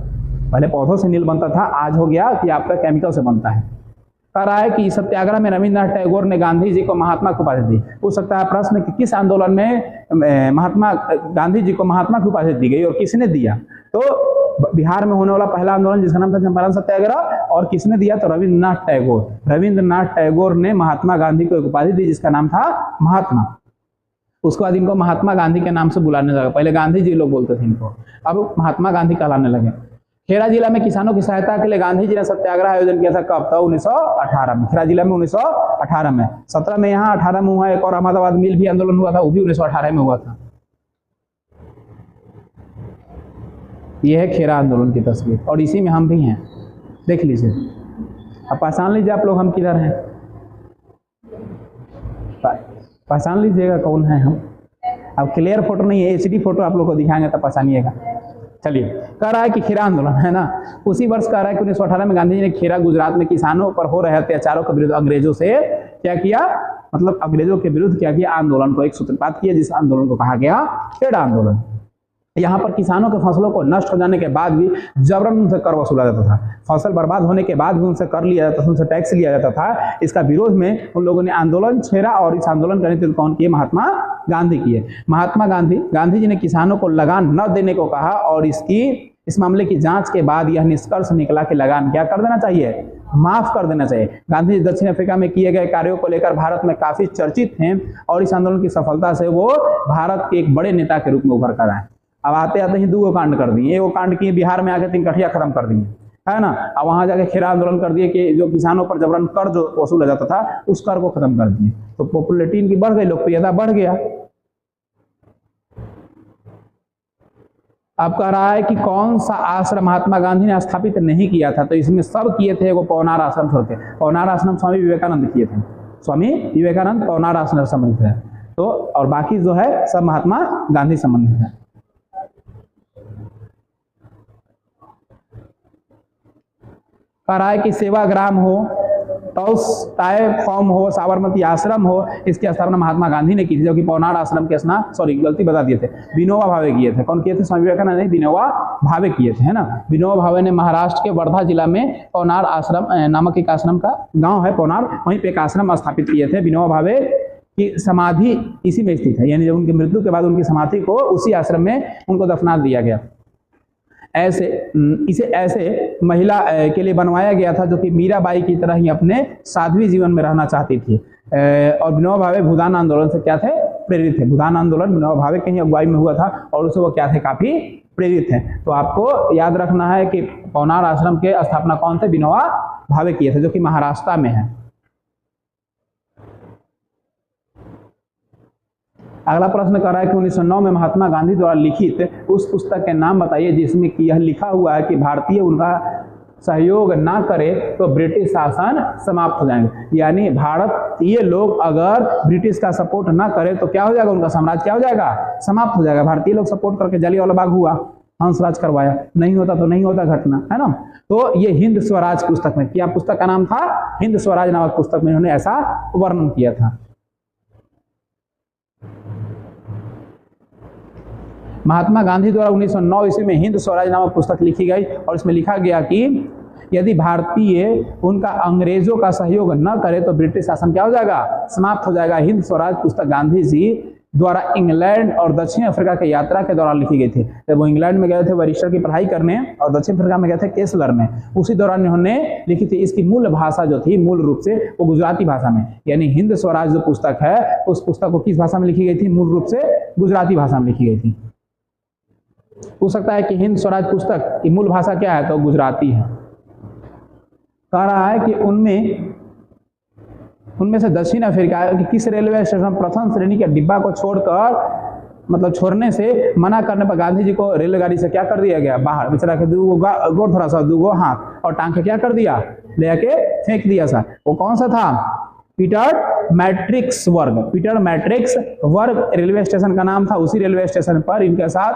पहले पौधों से नील बनता था, आज हो गया कि आपका केमिकल से बनता है। कह रहा है कि सत्याग्रह में रविन्द्रनाथ टैगोर ने गांधी जी को महात्मा की उपाधि दी। पूछ सकता है प्रश्न कि किस आंदोलन में महात्मा गांधी जी को महात्मा की उपाधि दी गई और किसने दिया? तो बिहार में होने वाला पहला आंदोलन जिसका नाम था चंपारण सत्याग्रह, और किसने दिया? तो रविन्द्रनाथ टैगोर। रविन्द्रनाथ टैगोर ने महात्मा गांधी को एक उपाधि दी जिसका नाम था महात्मा। उसके बाद इनको महात्मा गांधी के नाम से बुलाने लगा। पहले गांधी जी लोग बोलते थे इनको, अब महात्मा गांधी कहलाने लगे। खेड़ा जिला में किसानों की सहायता के लिए गांधी जी ने सत्याग्रह आयोजन किया था। कब था? 1918 में। खेड़ा जिला में 1918 में। 17 में यहाँ, 18 में हुआ। एक और अहमदाबाद मिल भी आंदोलन हुआ था, वो भी 1918 में हुआ था। यह है खेड़ा आंदोलन की तस्वीर और इसी में हम भी हैं, देख लीजिए। अब पहचान लीजिए आप लोग हम किधर हैं, पहचान लीजिएगा कौन है हम। अब क्लियर फोटो नहीं है, HD फोटो आप लोग को दिखाएंगे तब पहचानिएगा। चलिए, कह रहा है कि खेड़ा आंदोलन है ना, उसी वर्ष कह रहा है कि 1918 में गांधी जी ने खेड़ा गुजरात में किसानों पर हो रहे अत्याचारों के विरुद्ध अंग्रेजों से क्या किया, मतलब अंग्रेजों के विरुद्ध क्या किया, आंदोलन को एक सूत्रपात किया, जिस आंदोलन को कहा गया खेड़ा आंदोलन। यहाँ पर किसानों के फसलों को नष्ट हो जाने के बाद भी जबरन उनसे कर वसूला जाता था। फसल बर्बाद होने के बाद भी उनसे कर लिया जाता था, उनसे टैक्स लिया जाता था। इसका विरोध में उन लोगों ने आंदोलन छेड़ा और इस आंदोलन का नेतृत्व कौन किए? महात्मा गांधी किए। महात्मा गांधी जी ने किसानों को लगान न देने को कहा और इस मामले की जांच के बाद यह निष्कर्ष निकला कि लगान क्या कर देना चाहिए? माफ कर देना चाहिए। गांधी जी दक्षिण अफ्रीका में किए गए कार्यों को लेकर भारत में काफी चर्चित हैं और इस आंदोलन की सफलता से वो भारत के एक बड़े नेता के रूप में उभर कर आए। अब आते आते ही 2 कांड कर दिए। 1 कांड किए बिहार में आके 3 कठिया खत्म कर दिए, है ना। अब वहां जाके खेड़ा आंदोलन कर दिए कि जो किसानों पर जबरन कर जो वसूला जाता था उस कर को खत्म कर दिए। तो पॉपुलैरिटी इनकी बढ़ गई, लोकप्रियता बढ़ गया। अब कह रहा है कि कौन सा आश्रम महात्मा गांधी ने स्थापित नहीं किया था? तो इसमें सब किए थे, वो पवनार आश्रम छोड़ के। पवनार आश्रम स्वामी विवेकानंद किए थे। स्वामी विवेकानंद पवनार आश्रम संबंधित है, तो और बाकी जो है सब महात्मा गांधी संबंधित है। कह रहा है कि सेवाग्राम हो, ताय फॉर्म हो, साबरमती आश्रम हो, इसकी स्थापना महात्मा गांधी ने की थी। जो कि पवनार आश्रम के गलती बता दिए थे, विनोबा भावे किए थे। कौन किए थे? स्वामी विवेकानंद नहीं, विनोबा भावे किए थे, है ना। विनोबा भावे ने महाराष्ट्र के वर्धा जिला में पवनार आश्रम नामक एक आश्रम का गांव है पवनार, वहीं पे एक आश्रम स्थापित किए थे। विनोबा भावे की समाधि इसी में स्थित है, यानी जब उनकी मृत्यु के बाद उनकी समाधि को उसी आश्रम में उनको दफना दिया गया। इसे ऐसे महिला के लिए बनवाया गया था जो कि मीराबाई की तरह ही अपने साध्वी जीवन में रहना चाहती थी। और विनोबा भावे भूदान आंदोलन से क्या थे? प्रेरित थे। भूदान आंदोलन विनोबा भावे के ही अगुवाई में हुआ था और उससे वो क्या थे? काफी प्रेरित थे। तो आपको याद रखना है कि पवनार आश्रम के स्थापना कौन थे? विनोबा भावे किए थे, जो कि महाराष्ट्र में है। अगला प्रश्न कर रहा है कि 1909 में महात्मा गांधी द्वारा लिखित उस पुस्तक के नाम बताइए जिसमें कि यह लिखा हुआ है कि भारतीय उनका सहयोग ना करे तो ब्रिटिश शासन समाप्त हो जाएंगे। यानी भारतीय लोग अगर ब्रिटिश का सपोर्ट ना करे तो क्या हो जाएगा? उनका साम्राज्य क्या हो जाएगा? समाप्त हो जाएगा। भारतीय लोग सपोर्ट करके जलियांवाला बाग हुआ, हंसराज करवाया, नहीं होता तो नहीं होता घटना, है ना। तो ये हिंद स्वराज पुस्तक में, क्या पुस्तक का नाम था? हिंद स्वराज नामक पुस्तक में इन्होंने ऐसा वर्णन किया था। महात्मा गांधी द्वारा 1909 ईस्वी में हिंद स्वराज नामक पुस्तक लिखी गई और इसमें लिखा गया कि यदि भारतीय उनका अंग्रेजों का सहयोग न करे तो ब्रिटिश शासन क्या हो जाएगा? समाप्त हो जाएगा। हिंद स्वराज पुस्तक गांधी जी द्वारा इंग्लैंड और दक्षिण अफ्रीका की यात्रा के दौरान लिखी गई थी। जब वो इंग्लैंड में गए थे बैरिस्टर की पढ़ाई करने और दक्षिण अफ्रीका में गए थे केस लड़ने, उसी दौरान उन्होंने लिखी थी। इसकी मूल भाषा जो थी मूल रूप से वो गुजराती भाषा में, यानी हिंद स्वराज जो पुस्तक है उस पुस्तक को किस भाषा में लिखी गई थी? मूल रूप से गुजराती भाषा में लिखी गई थी। हो सकता है कि हिंद स्वराज पुस्तक की मूल भाषा क्या है? तो गुजराती है। कह रहा है कि उनमें से दक्षिण अफ्रीका के किस रेलवे स्टेशन प्रथम श्रेणी के डिब्बा को छोड़कर मतलब छोड़ने से मना करने पर गांधी जी को रेलगाड़ी से क्या कर दिया गया, बाहर। बेचारा के दो गोड़ थोड़ा सा, दो हाथ और टांग के क्या कर दिया, ले आके फेंक दिया सा। वो कौन सा था, पीटर मैट्रिक्स वर्ग। पीटर मैट्रिक्स वर्ग रेलवे स्टेशन का नाम था। उसी रेलवे स्टेशन पर इनके साथ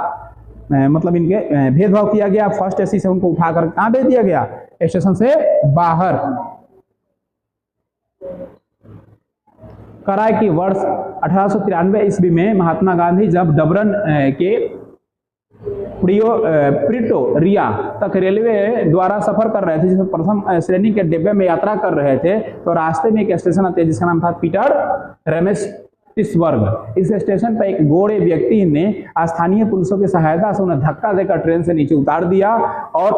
मतलब इनके भेदभाव किया गया। फर्स्ट एसी से उनको उठाकर कहां भेज दिया गया, स्टेशन से बाहर। कराए कि वर्ष 1893 ईस्वी में महात्मा गांधी जब डबरन के प्रिटोरिया तक रेलवे द्वारा सफर कर रहे थे, जिसमें प्रथम श्रेणी के डिब्बे में यात्रा कर रहे थे, तो रास्ते में एक स्टेशन आता है जिसका नाम था पीटर रेमेस्टिसबर्ग। इस स्टेशन पर एक गोरे व्यक्ति ने स्थानीय पुलिसों की सहायता से उन्हें धक्का देकर ट्रेन से नीचे उतार दिया और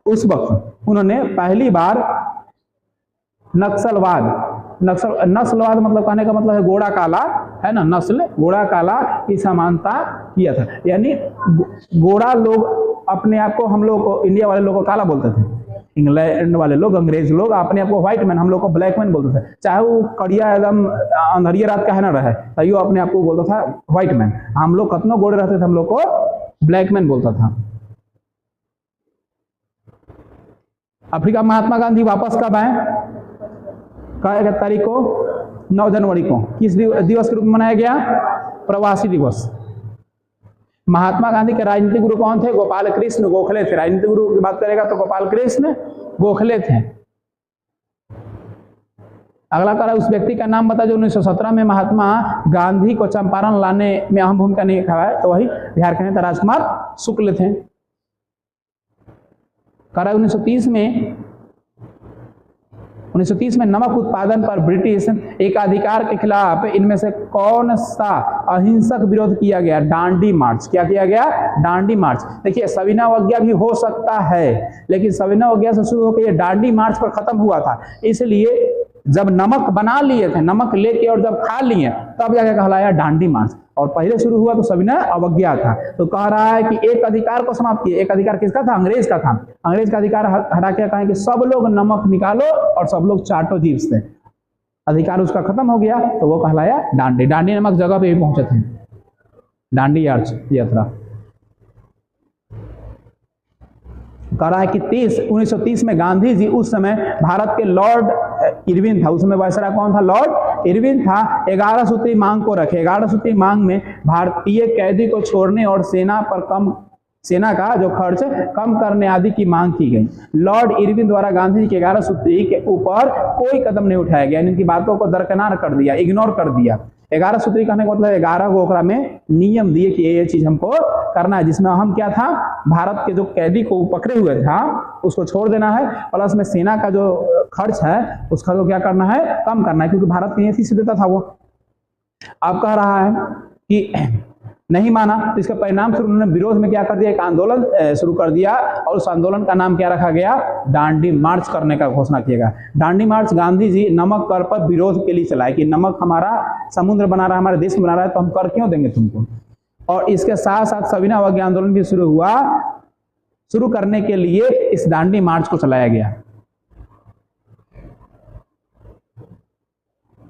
उस वक्त उन्होंने पहली बार नस्लवाद मतलब कहने का मतलब है गोरा काला, है ना, नस्ल गोरा काला की समानता किया था। यानी गोरा लोग अपने आप को, हम लोग को, इंडिया वाले लोग को काला बोलते थे, इंग्लैंड वाले लोग, अंग्रेज लोग अपने आप को व्हाइट मैन, हम लोग को ब्लैक मैन बोलते थे। चाहे वो कड़िया एकदम अंधरिया रात का है ना रहे, तो अपने आप को बोलता था व्हाइट मैन। हम लोग कितना गोरे रहते थे, हम लोग को ब्लैक मैन बोलता था। अफ्रीका महात्मा गांधी वापस कब आए, 1 तारीख को 9 जनवरी को किस दिवस के रूप में मनाया गया, प्रवासी दिवस। महात्मा गांधी के राजनीतिक गुरु कौन थे, गोपाल कृष्ण गोखले थे। राजनीतिक गुरु की बात करेगा तो गोपाल कृष्ण गोखले थे। अगला करा उस व्यक्ति का नाम बता जो 1917 में महात्मा गांधी को चंपारण लाने में अहम भूमिका निभाया, तो वही बिहार के नेता राजकुमार शुक्ल थे। करा 1930 में नमक उत्पादन पर ब्रिटिश एकाधिकार के खिलाफ इनमें से कौन सा अहिंसक विरोध किया गया, डांडी मार्च। क्या किया गया, डांडी मार्च। देखिए सविनय अवज्ञा भी हो सकता है, लेकिन सविनय अवज्ञा से शुरू होकर ये डांडी मार्च पर खत्म हुआ था। इसलिए जब नमक बना लिए थे, नमक लेके और जब खा लिए, तब जाके कहलाया डांडी मार्च। और पहले शुरू हुआ तो सविनय अवज्ञा था। तो कह रहा है कि एक अधिकार को समाप्त किया। एक अधिकार किसका था, अंग्रेज का था। अंग्रेज का अधिकार हटा के कहा कि सब लोग नमक निकालो और सब लोग चाटो जीभ से। अधिकार उसका खत्म हो गया, तो वो कहलाया डांडी। डांडी नामक जगह पे भी पहुंचे थे, डांडी यात्रा। कह रहा है कि 1930 में गांधी जी, उस समय भारत के लॉर्ड इरविन था, उस समय वायसराय कौन था, लॉर्ड इरविन था, 11 सूत्री मांग को रखे। 11 सूत्री मांग में भारतीय कैदी को छोड़ने और सेना का जो खर्च कम करने आदि की मांग की गई। लॉर्ड इरविन द्वारा गांधी जी के 11 सूत्री के ऊपर कोई कदम नहीं उठाया गया, इनकी बातों को दरकिनार कर दिया, इग्नोर कर दिया। 11 सूत्री कहने का मतलब 11 को ओकरा में नियम दिए कि ये चीज हमको करना है, जिसमें हम क्या था, भारत के जो कैदी को पकड़े हुए था उसको छोड़ देना है, प्लस में सेना का जो खर्च है उसका तो क्या करना है, कम करना है, क्योंकि भारत की नीति से देता था वो। अब कह रहा है कि नहीं माना, तो इसका परिणाम फिर उन्होंने विरोध में क्या कर दिया, एक आंदोलन शुरू कर दिया और उस आंदोलन का नाम क्या रखा गया, डांडी मार्च करने का घोषणा किया गया। डांडी मार्च गांधी जी नमक कर पर विरोध के लिए चलाए कि नमक हमारा समुद्र बना रहा है, हमारे देश में बना रहा है, तो हम कर क्यों देंगे तुमको। और इसके साथ साथ सविनय अवज्ञा आंदोलन भी शुरू करने के लिए इस डांडी मार्च को चलाया गया।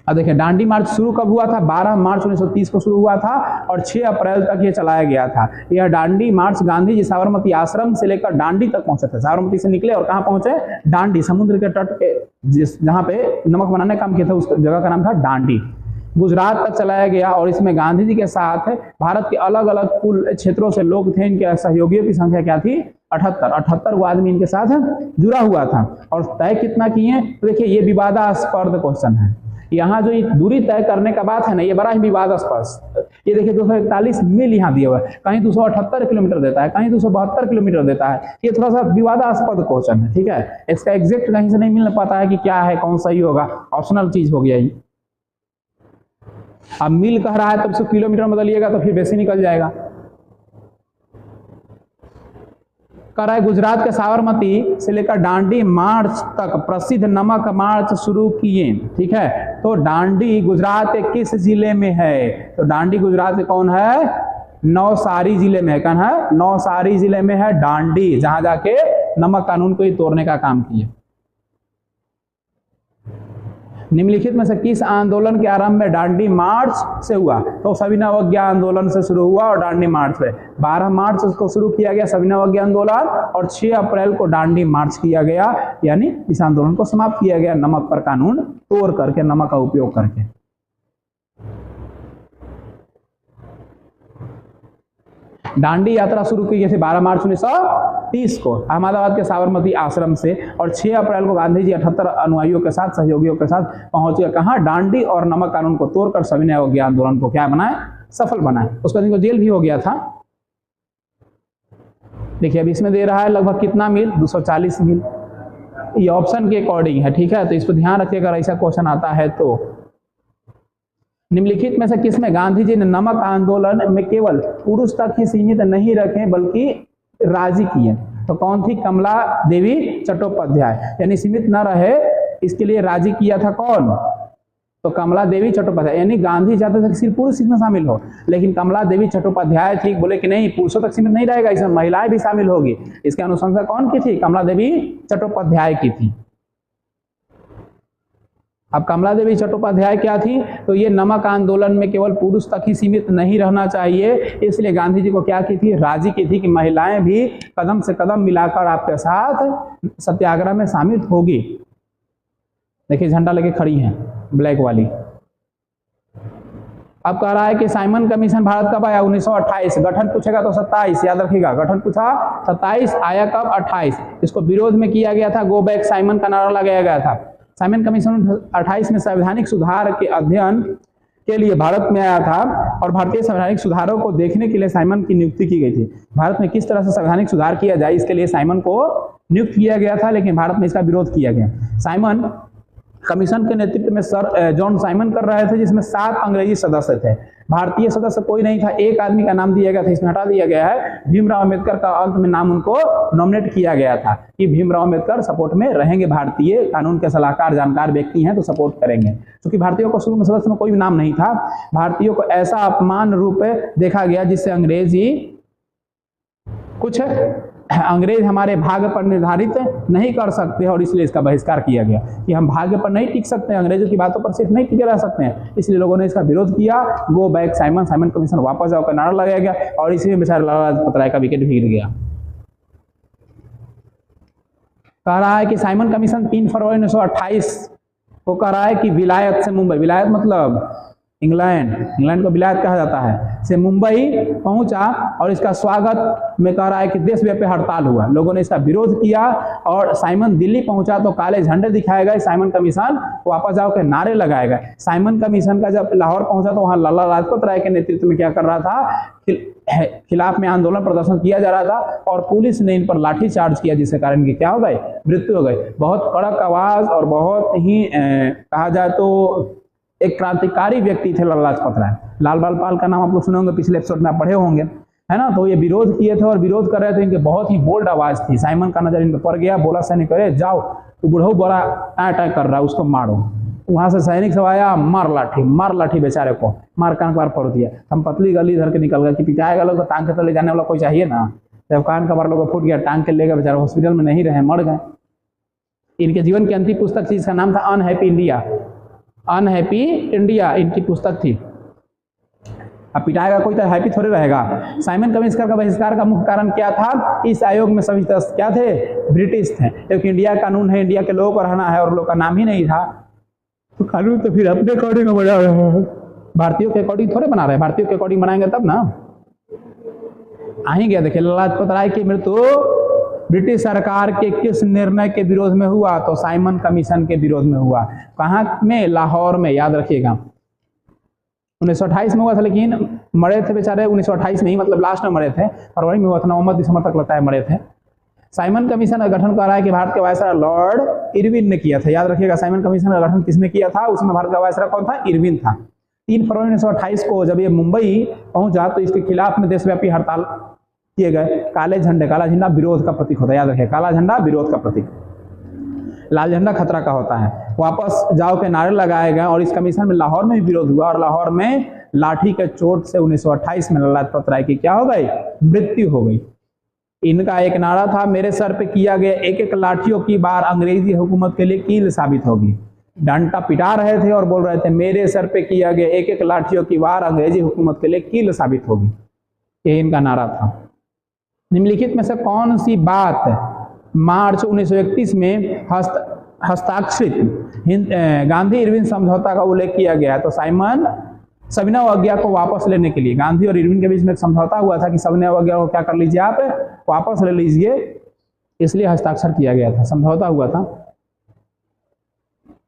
अब देखिए डांडी मार्च शुरू कब हुआ था, 12 मार्च 1930 को शुरू हुआ था और 6 अप्रैल तक ये चलाया गया था। यह डांडी मार्च गांधी जी साबरमती आश्रम से लेकर डांडी तक पहुंचे थे। साबरमती से निकले और कहां पहुंचे, डांडी, समुद्र के तट पे जहां पे नमक बनाने का काम किया था उस जगह का नाम था डांडी। गुजरात तक चलाया गया और इसमें गांधी जी के साथ भारत के अलग अलग कुल क्षेत्रों से लोग थे। इनके सहयोगियों की संख्या क्या थी, 78 वो आदमी इनके साथ जुड़ा हुआ था। और तय कितना किए, तो देखिए ये विवादास्पद क्वेश्चन है। यहाँ जो दूरी तय करने का बात है ना, ये बड़ा ही विवादास्पद। ये देखिए 241 मील यहाँ दिया हुआ है, कहीं 278 किलोमीटर देता है, कहीं 272 किलोमीटर देता है। ये थोड़ा सा विवादास्पद क्वेश्चन है, ठीक है। इसका एग्जैक्ट कहीं से नहीं मिल पाता है कि क्या है, कौन सही होगा, ऑप्शनल चीज हो गया ये। अब मील कह रहा है तब 100 किलोमीटर बदलिएगा तो फिर बेसी निकल जाएगा। कह रहा है गुजरात के साबरमती से लेकर डांडी मार्च तक प्रसिद्ध नमक मार्च शुरू किए, ठीक है। तो डांडी गुजरात के किस जिले में है, तो डांडी गुजरात के कौन है, नवसारी जिले में है। कौन है, नवसारी जिले में है डांडी, जहां जाके नमक कानून को ही तोड़ने का काम किए। निम्नलिखित में से किस आंदोलन के आरंभ में दांडी मार्च से हुआ? तो सविनय अवज्ञा आंदोलन से शुरू हुआ और दांडी मार्च पे 12 मार्च को शुरू किया गया सविनय अवज्ञा आंदोलन और 6 अप्रैल को दांडी मार्च किया गया, यानी इस आंदोलन को समाप्त किया गया नमक पर कानून तोड़ करके, नमक का उपयोग करके। दांडी यात्रा शुरू की गई थी 12 मार्च 1930 को अहमदाबाद के साबरमती आश्रम से और 6 अप्रैल को गांधी जी 78 अनुयायियों के साथ, सहयोगियों के साथ पहुंच गए कहां? दांडी और नमक कानून को तोड़कर सविनय अवज्ञा आंदोलन को क्या बनाए? सफल बनाए। उसके बाद इनको जेल भी हो गया था। देखिए अब इसमें दे रहा है लगभग कितना मील? 240 मील। ये ऑप्शन के अकॉर्डिंग है, ठीक है, तो इस पर ध्यान रखिएगा अगर ऐसा क्वेश्चन आता है तो। निम्नलिखित में से किसमें गांधी जी ने नमक आंदोलन में केवल पुरुष तक ही सीमित नहीं रखे बल्कि राजी किए? तो कौन थी? कमला देवी चट्टोपाध्याय, यानी सीमित न रहे इसके लिए राजी किया था कौन? तो कमला देवी चट्टोपाध्याय, यानी गांधी चाहते थे कि सिर्फ पुरुष इसमें शामिल हो, लेकिन कमला देवी चट्टोपाध्याय ठीक बोले कि नहीं, पुरुषों तक सीमित नहीं रहेगा, इसमें महिलाएं भी शामिल होगी। इसके अनुशंसा कौन की थी? कमला देवी चट्टोपाध्याय की थी। अब कमला देवी चट्टोपाध्याय क्या थी? तो ये नमक आंदोलन में केवल पुरुष तक ही सीमित नहीं रहना चाहिए, इसलिए गांधी जी को क्या की थी? राजी की थी कि महिलाएं भी कदम से कदम मिलाकर आपके साथ सत्याग्रह में शामिल होगी। देखिए झंडा लेके खड़ी हैं ब्लैक वाली। अब कह रहा है कि साइमन कमीशन भारत कब आया? 1928। गठन पूछेगा तो 27, याद रखिएगा, गठन पूछा 27, आया कब? 28। इसको विरोध में किया गया था, गो बैक साइमन का नारा लगाया गया था। साइमन कमीशन 28 में संवैधानिक सुधार के अध्ययन के लिए भारत में आया था और भारतीय संवैधानिक सुधारों को देखने के लिए साइमन की नियुक्ति की गई थी। भारत में किस तरह से संवैधानिक सुधार किया जाए इसके लिए साइमन को नियुक्त किया गया था, लेकिन भारत में इसका विरोध किया गया। साइमन कमीशन के नेतृत्व में सर जॉन साइमन कर रहे थे, जिसमें 7 अंग्रेजी सदस्य थे, भारतीय सदस्य कोई नहीं था। एक आदमी का नाम दिया गया था, इसमें हटा दिया गया है, भीमराव अम्बेडकर का अंत में नाम उनको नॉमिनेट किया गया था कि भीमराव अम्बेडकर सपोर्ट में रहेंगे, भारतीय कानून के सलाहकार जानकार व्यक्ति हैं तो सपोर्ट करेंगे। क्योंकि भारतीयों को शुरू में सदस्य में कोई भी नाम नहीं था, भारतीयों को ऐसा अपमान रूप देखा गया जिससे अंग्रेज हमारे भाग्य पर निर्धारित नहीं कर सकते और इसलिए इसका बहिष्कार किया गया कि हम भाग्य पर नहीं टिक सकते, अंग्रेजों की बातों पर सिर्फ नहीं टिके रह सकते हैं, इसलिए लोगों ने इसका विरोध किया। Go back Simon, Simon commission वापस जाओ का नारा लगाया गया और इसी में बेचारा लाला लाजपत राय का विकेट भी गिर गया। कह रहा है कि साइमन कमीशन 3 फरवरी 1928 को कह रहा है कि विलायत से मुंबई, विलायत मतलब इंग्लैंड को विलायत कहा जाता है, से मुंबई पहुंचा और इसका स्वागत में कह रहा है कि देशव्यापी हड़ताल हुआ, लोगों ने इसका विरोध किया और साइमन दिल्ली पहुंचा तो काले झंडे दिखाए गए, साइमन कमीशन वापस जाओ के नारे लगाए गए। साइमन कमीशन का जब लाहौर पहुंचा तो वहां लाला लाजपत राय के नेतृत्व में क्या कर रहा था? खिलाफ में आंदोलन प्रदर्शन किया जा रहा था और पुलिस ने इन पर लाठी चार्ज किया, जिसके कारण इनकी क्या हो गई? मृत्यु हो गई। बहुत कड़क आवाज और बहुत ही कहा जाए तो एक क्रांतिकारी व्यक्ति थे लाला लाजपत राय। लाल बाल पाल का नाम आप लोग सुने होंगे, पिछले एपिसोड में आप पढ़े होंगे, है ना। तो ये विरोध किए थे और विरोध कर रहे थे, इनके बहुत ही बोल्ड आवाज थी। साइमन का नजर इन पर पड़ गया, बोला सैनिक करे जाओ तो बुढ़ऊ बड़ा अटैक कर रहा है उसको मारो। वहां से सैनिक सब आया, मार लाठी बेचारे को, मार कान बार फोड़ दिया। हम पतली गली धर के निकल गए कि पिटाएगा लोग तो टांग के तो ले जाने वाला कोई चाहिए ना। जब कान का बार लोग फूट गया, टांग के ले गए, बेचारे हॉस्पिटल में नहीं रहे, मर गए। इनके जीवन की अंतिम पुस्तक थी, इसका नाम था अनहैप्पी इंडिया। अनहैप्पी इंडिया इनकी पुस्तक थी। अब पिटाएगा कोई तो हैप्पी थोड़े रहेगा। साइमन कमीशन का बहिष्कार का मुख्य कारण क्या था? इस आयोग में सभी क्या थे? ब्रिटिश थे, क्योंकि इंडिया कानून है, इंडिया के लोगों को रहना है और लोग का नाम ही नहीं था, तो कानून तो फिर अपने अकॉर्डिंग बना रहे हैं, भारतीयों के अकॉर्डिंग थोड़े बना रहे हैं। भारतीयों के अकॉर्डिंग बनाएंगे तब ना आएंगे। देखिए लाला लाजपत राय की मृत्यु ब्रिटिश सरकार के किस निर्णय के विरोध में हुआ? तो साइमन कमीशन के विरोध में हुआ। कहाँ में? लाहौर में, याद रखिएगा। 1928 में हुआ था, लेकिन मरे थे बेचारे 1928 में ही, मतलब लास्ट में मरे थे, फरवरी में हुआ था, नवंबर दिसंबर तक लगता है मरे थे। साइमन कमीशन का गठन कर रहा है कि भारत के वायसराय लॉर्ड इरविन ने किया था। याद रखिएगा साइमन कमीशन का गठन किसने किया था? उसमें भारत का वायसराय कौन था? इरविन था। 3 फरवरी 1928 को जब ये मुंबई पहुंचा तो इसके खिलाफ में देशव्यापी हड़ताल किए गए। काले झंडे, काला झंडा विरोध का प्रतीक होता है, याद रखिए, काला झंडा विरोध का प्रतीक, लाल झंडा खतरा का होता है। वापस जाओ के नारे लगाए गए और इस कमीशन में लाहौर में भी विरोध हुआ और लाहौर में लाठी के चोट से 1928 में लाला लाजपत राय की क्या हो गई? मृत्यु हो गई। इनका एक नारा था, मेरे सर पे किया गया एक एक लाठियों की बार अंग्रेजी हुकूमत के लिए कील साबित होगी। डंडा पिटा रहे थे और बोल रहे थे मेरे सर पे किया गया एक एक लाठियों की वार अंग्रेजी हुकूमत के लिए कील साबित होगी, ये इनका नारा था। निम्नलिखित में से कौन सी बात मार्च 1931 में हस्ताक्षरित गांधी इरविन समझौता का उल्लेख किया गया? तो साइमन सविनय अवज्ञा को वापस लेने के लिए, गांधी और इरविन के बीच में एक समझौता हुआ था कि सविनय अवज्ञा को क्या कर लीजिए, आप वापस ले लीजिए, इसलिए हस्ताक्षर किया गया था, समझौता हुआ था।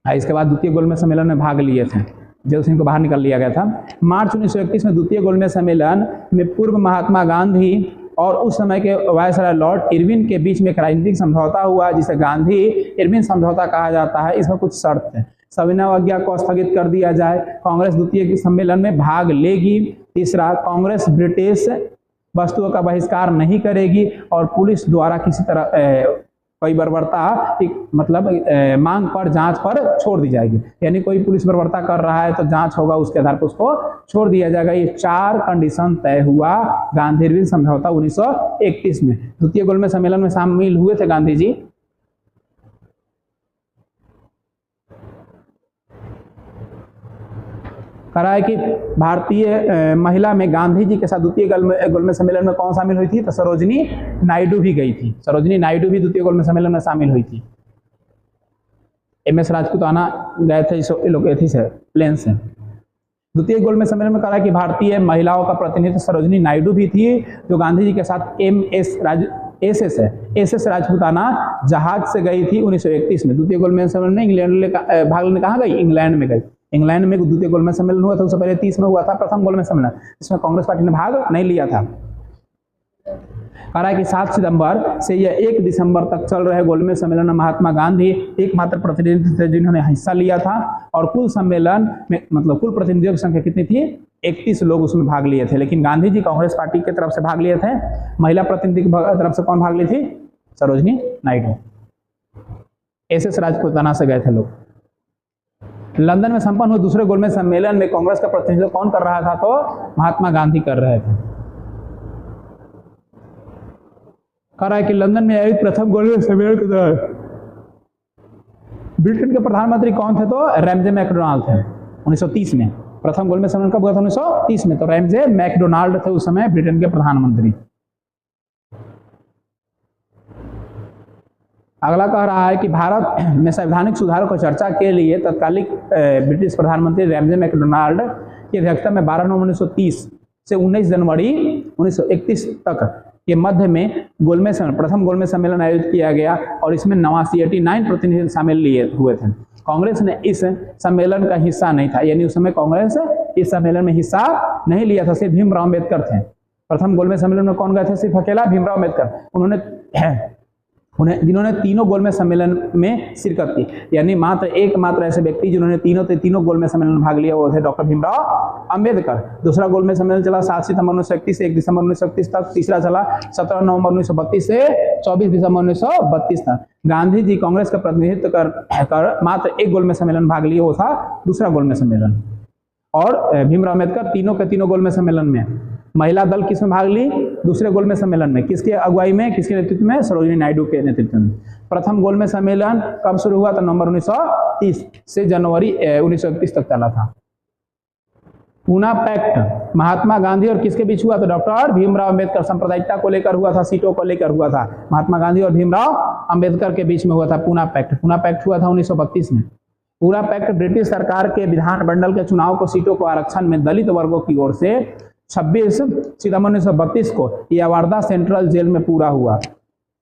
इसके बाद द्वितीय गोलमेज सम्मेलन में भाग लिए थे, जब सिंह को बाहर निकाल लिया गया था। मार्च 1931 में द्वितीय गोलमेज सम्मेलन में पूर्व महात्मा गांधी और उस समय के वायसराय लॉर्ड इरविन के बीच में एक राजनीतिक समझौता हुआ जिसे गांधी इरविन समझौता कहा जाता है। इसमें कुछ शर्त है। सविनय अवज्ञा को स्थगित कर दिया जाए, कांग्रेस द्वितीय सम्मेलन में भाग लेगी, तीसरा कांग्रेस ब्रिटिश वस्तुओं का बहिष्कार नहीं करेगी और पुलिस द्वारा किसी तरह कोई बर्बरता मतलब मांग पर जांच पर छोड़ दी जाएगी, यानी कोई पुलिस बर्बरता कर रहा है तो जांच होगा, उसके आधार पर उसको छोड़ दिया जाएगा। ये 4 कंडीशन तय हुआ गांधी इरविन समझौता 1931 में। द्वितीय गोलमेज सम्मेलन में शामिल हुए थे गांधी जी। कह रहा है कि भारतीय महिला में गांधी जी के साथ द्वितीय गोलमेज सम्मेलन में कौन शामिल हुई थी? तो सरोजिनी नायडू भी गई थी, सरोजिनी नायडू भी द्वितीय गोलमेज सम्मेलन में शामिल हुई थी। MS राजपूताना गए थे इस लोकेथी से, प्लेन से। द्वितीय गोलमेज सम्मेलन में कह रहा है कि भारतीय महिलाओं का प्रतिनिधित्व सरोजिनी नायडू भी थी, जो गांधी जी के साथ SS राजपूताना जहाज से गई थी 1931 में। द्वितीय गोलमेज सम्मेलन में इंग्लैंड भाग लेने कहाँ गई? इंग्लैंड में गई। इंग्लैंड में द्वितीय गोलमेज सम्मेलन हुआ था, उससे पहले 30 में हुआ था प्रथम गोलमेज सम्मेलन, इसमें कांग्रेस पार्टी ने भाग नहीं लिया था। कह रहा है कि 7 सितंबर से यह 1 दिसंबर तक चल रहे गोलमेज सम्मेलन में महात्मा गांधी एकमात्र प्रतिनिधि थे जिन्होंने हिस्सा लिया था, और कुल सम्मेलन में मतलब कुल प्रतिनिधियों की संख्या कितनी थी? 31 लोग उसमें भाग लिए थे। लेकिन गांधी जी कांग्रेस पार्टी की तरफ से भाग लिए थे। महिला प्रतिनिधि की तरफ से कौन भाग ली थी? सरोजिनी नायडू। SS राजपूताना से गए थे लोग। लंदन में संपन्न हुए दूसरे गोलमेज सम्मेलन में कांग्रेस का प्रतिनिधित्व कौन कर रहा था? तो महात्मा गांधी कर रहे थे। कह रहा है कि लंदन में आयोजित प्रथम गोलमेज सम्मेलन के दौरान ब्रिटेन के प्रधानमंत्री कौन थे? तो रैमजे मैकडोनाल्ड थे 1930 में। प्रथम गोलमेज सम्मेलन कब हुआ था? 1930 में। तो रैमजे मैकडोनाल्ड थे उस समय ब्रिटेन के प्रधानमंत्री। अगला कह रहा है कि भारत में संवैधानिक सुधारों को चर्चा के लिए तत्कालिक ब्रिटिश प्रधानमंत्री रैमजे मैकडोनाल्ड की अध्यक्षता में 12 नवंबर 1930 से 19 जनवरी 1931 तक के मध्य में प्रथम गोलमेज सम्मेलन आयोजित किया गया, और इसमें 89 प्रतिनिधि शामिल हुए थे। कांग्रेस ने इस सम्मेलन का हिस्सा नहीं था, यानी उस समय कांग्रेस इस सम्मेलन में हिस्सा नहीं लिया था, सिर्फ भीमराव अम्बेडकर थे। प्रथम गोलमेज सम्मेलन में कौन गए थे? सिर्फ अकेला भीमराव अम्बेडकर। जिन्होंने तीनों गोलमेज सम्मेलन में शिरकत की, यानी एकमात्र ऐसे व्यक्ति जिन्होंने तीनों गोलमेज सम्मेलन में भाग लिया वो थे डॉक्टर भीमराव अंबेडकर। दूसरा गोलमेज सम्मेलन चला 7 सितंबर 1931 से 1 दिसंबर 1931 तक। तीसरा चला 17 नवंबर 1932 से 24 दिसंबर 1932 तक। गांधी जी कांग्रेस का प्रतिनिधित्व कर मात्र एक गोलमेज सम्मेलन में भाग लिए, वो था दूसरा गोलमेज सम्मेलन। और भीमराव अम्बेडकर तीनों गोलमेज सम्मेलन में। महिला दल किसमें भाग ली? दूसरे गोलमेज सम्मेलन में। किसके अगुवाई में, किसके नेतृत्व में? सरोजिनी नायडू के नेतृत्व में। प्रथम गोलमेज सम्मेलन कब शुरू हुआ? तो नवंबर 1930 से जनवरी 1931 तक चला था। पूना पैक्ट महात्मा गांधी और किसके बीच हुआ? तो डॉक्टर भीमराव अम्बेडकर। सांप्रदायिकता को लेकर हुआ था, सीटों को लेकर हुआ था। महात्मा गांधी और भीमराव अम्बेडकर के बीच में हुआ था पूना पैक्ट। पूना पैक्ट हुआ था 1932 में। पूना पैक्ट ब्रिटिश सरकार के विधानमंडल के चुनाव को सीटों को आरक्षण में दलित वर्गों की ओर से 26 सितंबर 1932 को यावार्दा सेंट्रल जेल में पूरा हुआ,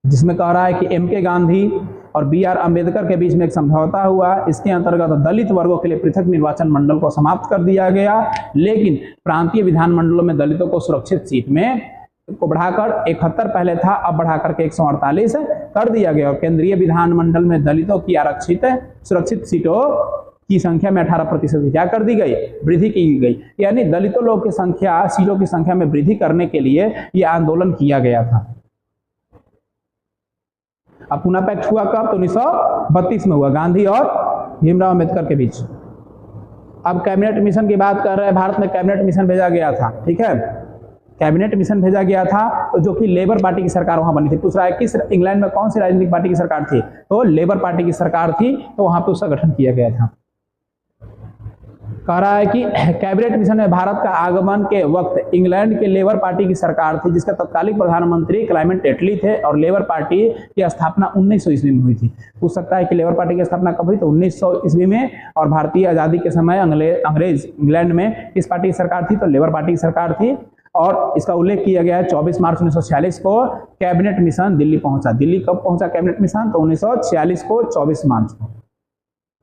जिसमें कह रहा है कि MK गांधी और BR अम्बेडकर के बीच में एक समझौता हुआ। इसके अंतर्गत दलित वर्गों के लिए पृथक निर्वाचन मंडल को समाप्त कर दिया गया, लेकिन प्रांतीय विधानमंडलों में दलितों को सुरक्षित सीट में को बढ़ाकर 71 पहले था, अब बढ़ाकर के 148 कर दिया गया। और केंद्रीय विधानमंडल में दलितों की आरक्षित सुरक्षित सीटों की संख्या में 18% क्या कर दी गई? वृद्धि की गई। यानी दलितों लोग की संख्या, सीटों की संख्या में वृद्धि करने के लिए यह आंदोलन किया गया था। अब पूना पैक्ट हुआ कब? तो 1932 में हुआ, गांधी और भीमराव अम्बेडकर के बीच। अब कैबिनेट मिशन की बात कर रहे हैं। भारत में कैबिनेट मिशन भेजा गया था, ठीक है, कैबिनेट मिशन भेजा गया था, जो कि लेबर पार्टी की सरकार वहां बनी थी। पूछ रहा है किस इंग्लैंड में कौन सी राजनीतिक पार्टी की सरकार थी? तो लेबर पार्टी की सरकार थी, तो वहां पे उसका गठन किया गया था। कह रहा है कि कैबिनेट मिशन में भारत का आगमन के वक्त इंग्लैंड के लेबर पार्टी की सरकार थी, जिसका तत्कालीन प्रधानमंत्री क्लेमेंट एटली थे, और लेबर पार्टी की स्थापना 1900 ईस्वी में हुई थी। पूछ सकता है कि लेबर पार्टी की स्थापना कब हुई, तो 1900 ईस्वी में। और भारतीय आज़ादी के समय अंग्रेज इंग्लैंड में किस पार्टी की सरकार थी, तो लेबर पार्टी की सरकार थी। और इसका उल्लेख किया गया है 24 मार्च 1946 को कैबिनेट मिशन दिल्ली पहुंचा। दिल्ली कब पहुंचा कैबिनेट मिशन, तो 1946 को 24 मार्च को।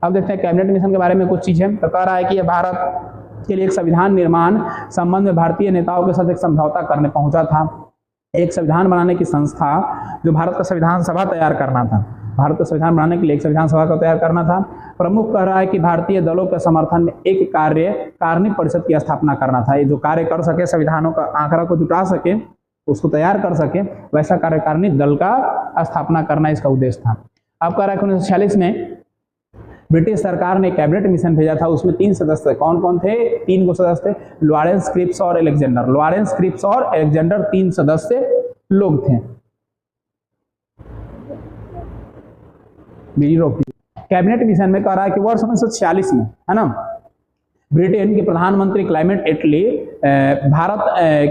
अब देखते हैं कैबिनेट मिशन के बारे में कुछ चीजें। तो कह रहा है कि यह भारत के लिए एक संविधान निर्माण संबंध में भारतीय नेताओं के साथ एक समझौता करने पहुंचा था। एक संविधान बनाने की संस्था जो भारत का संविधान सभा तैयार करना था, भारत का संविधान बनाने के लिए एक संविधान सभा को तैयार करना था। प्रमुख कह रहा है कि भारतीय दलों के समर्थन में एक कार्यकारिणी परिषद की स्थापना करना था। ये जो कार्य कर सके, संविधानों का आंकड़ा को जुटा सके, उसको तैयार कर सके, वैसा कार्यकारिणी दल का स्थापना करना इसका उद्देश्य था। अब कह रहा है कि 1946 में ब्रिटिश सरकार ने कैबिनेट मिशन भेजा था। उसमें 3 सदस्य थे। कौन कौन थे? 3 को सदस्य थे, लॉरेंस, क्रिप्स और अलेक्जेंडर। लॉरेंस, क्रिप्स और अलेक्जेंडर 3 सदस्य लोग थे। कैबिनेट मिशन में कह रहा है कि वर्ष 1946 में, है ना, ब्रिटेन के प्रधानमंत्री क्लेमेंट एटली भारत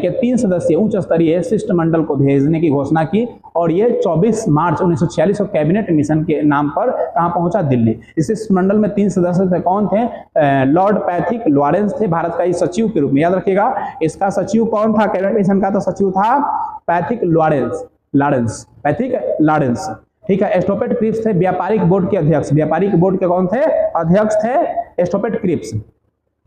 के 3 सदस्यीय उच्च स्तरीय शिष्टमंडल को भेजने की घोषणा की, और ये 24 मार्च 1946 को कैबिनेट मिशन के नाम पर कहाँ पहुंचा? दिल्ली। इस शिष्टमंडल में 3 सदस्य थे। कौन थे? लॉर्ड पैथिक लॉरेंस थे, भारत का सचिव के रूप में। याद रखिएगा, इसका सचिव कौन था कैबिनेट मिशन का? तो सचिव था पैथिक लॉरेंस, पैथिक लॉरेंस। ठीक है। एस्टोपेट क्रिप्स थे व्यापारिक बोर्ड के अध्यक्ष। व्यापारिक बोर्ड के कौन थे? अध्यक्ष थे एस्टोपेट क्रिप्स।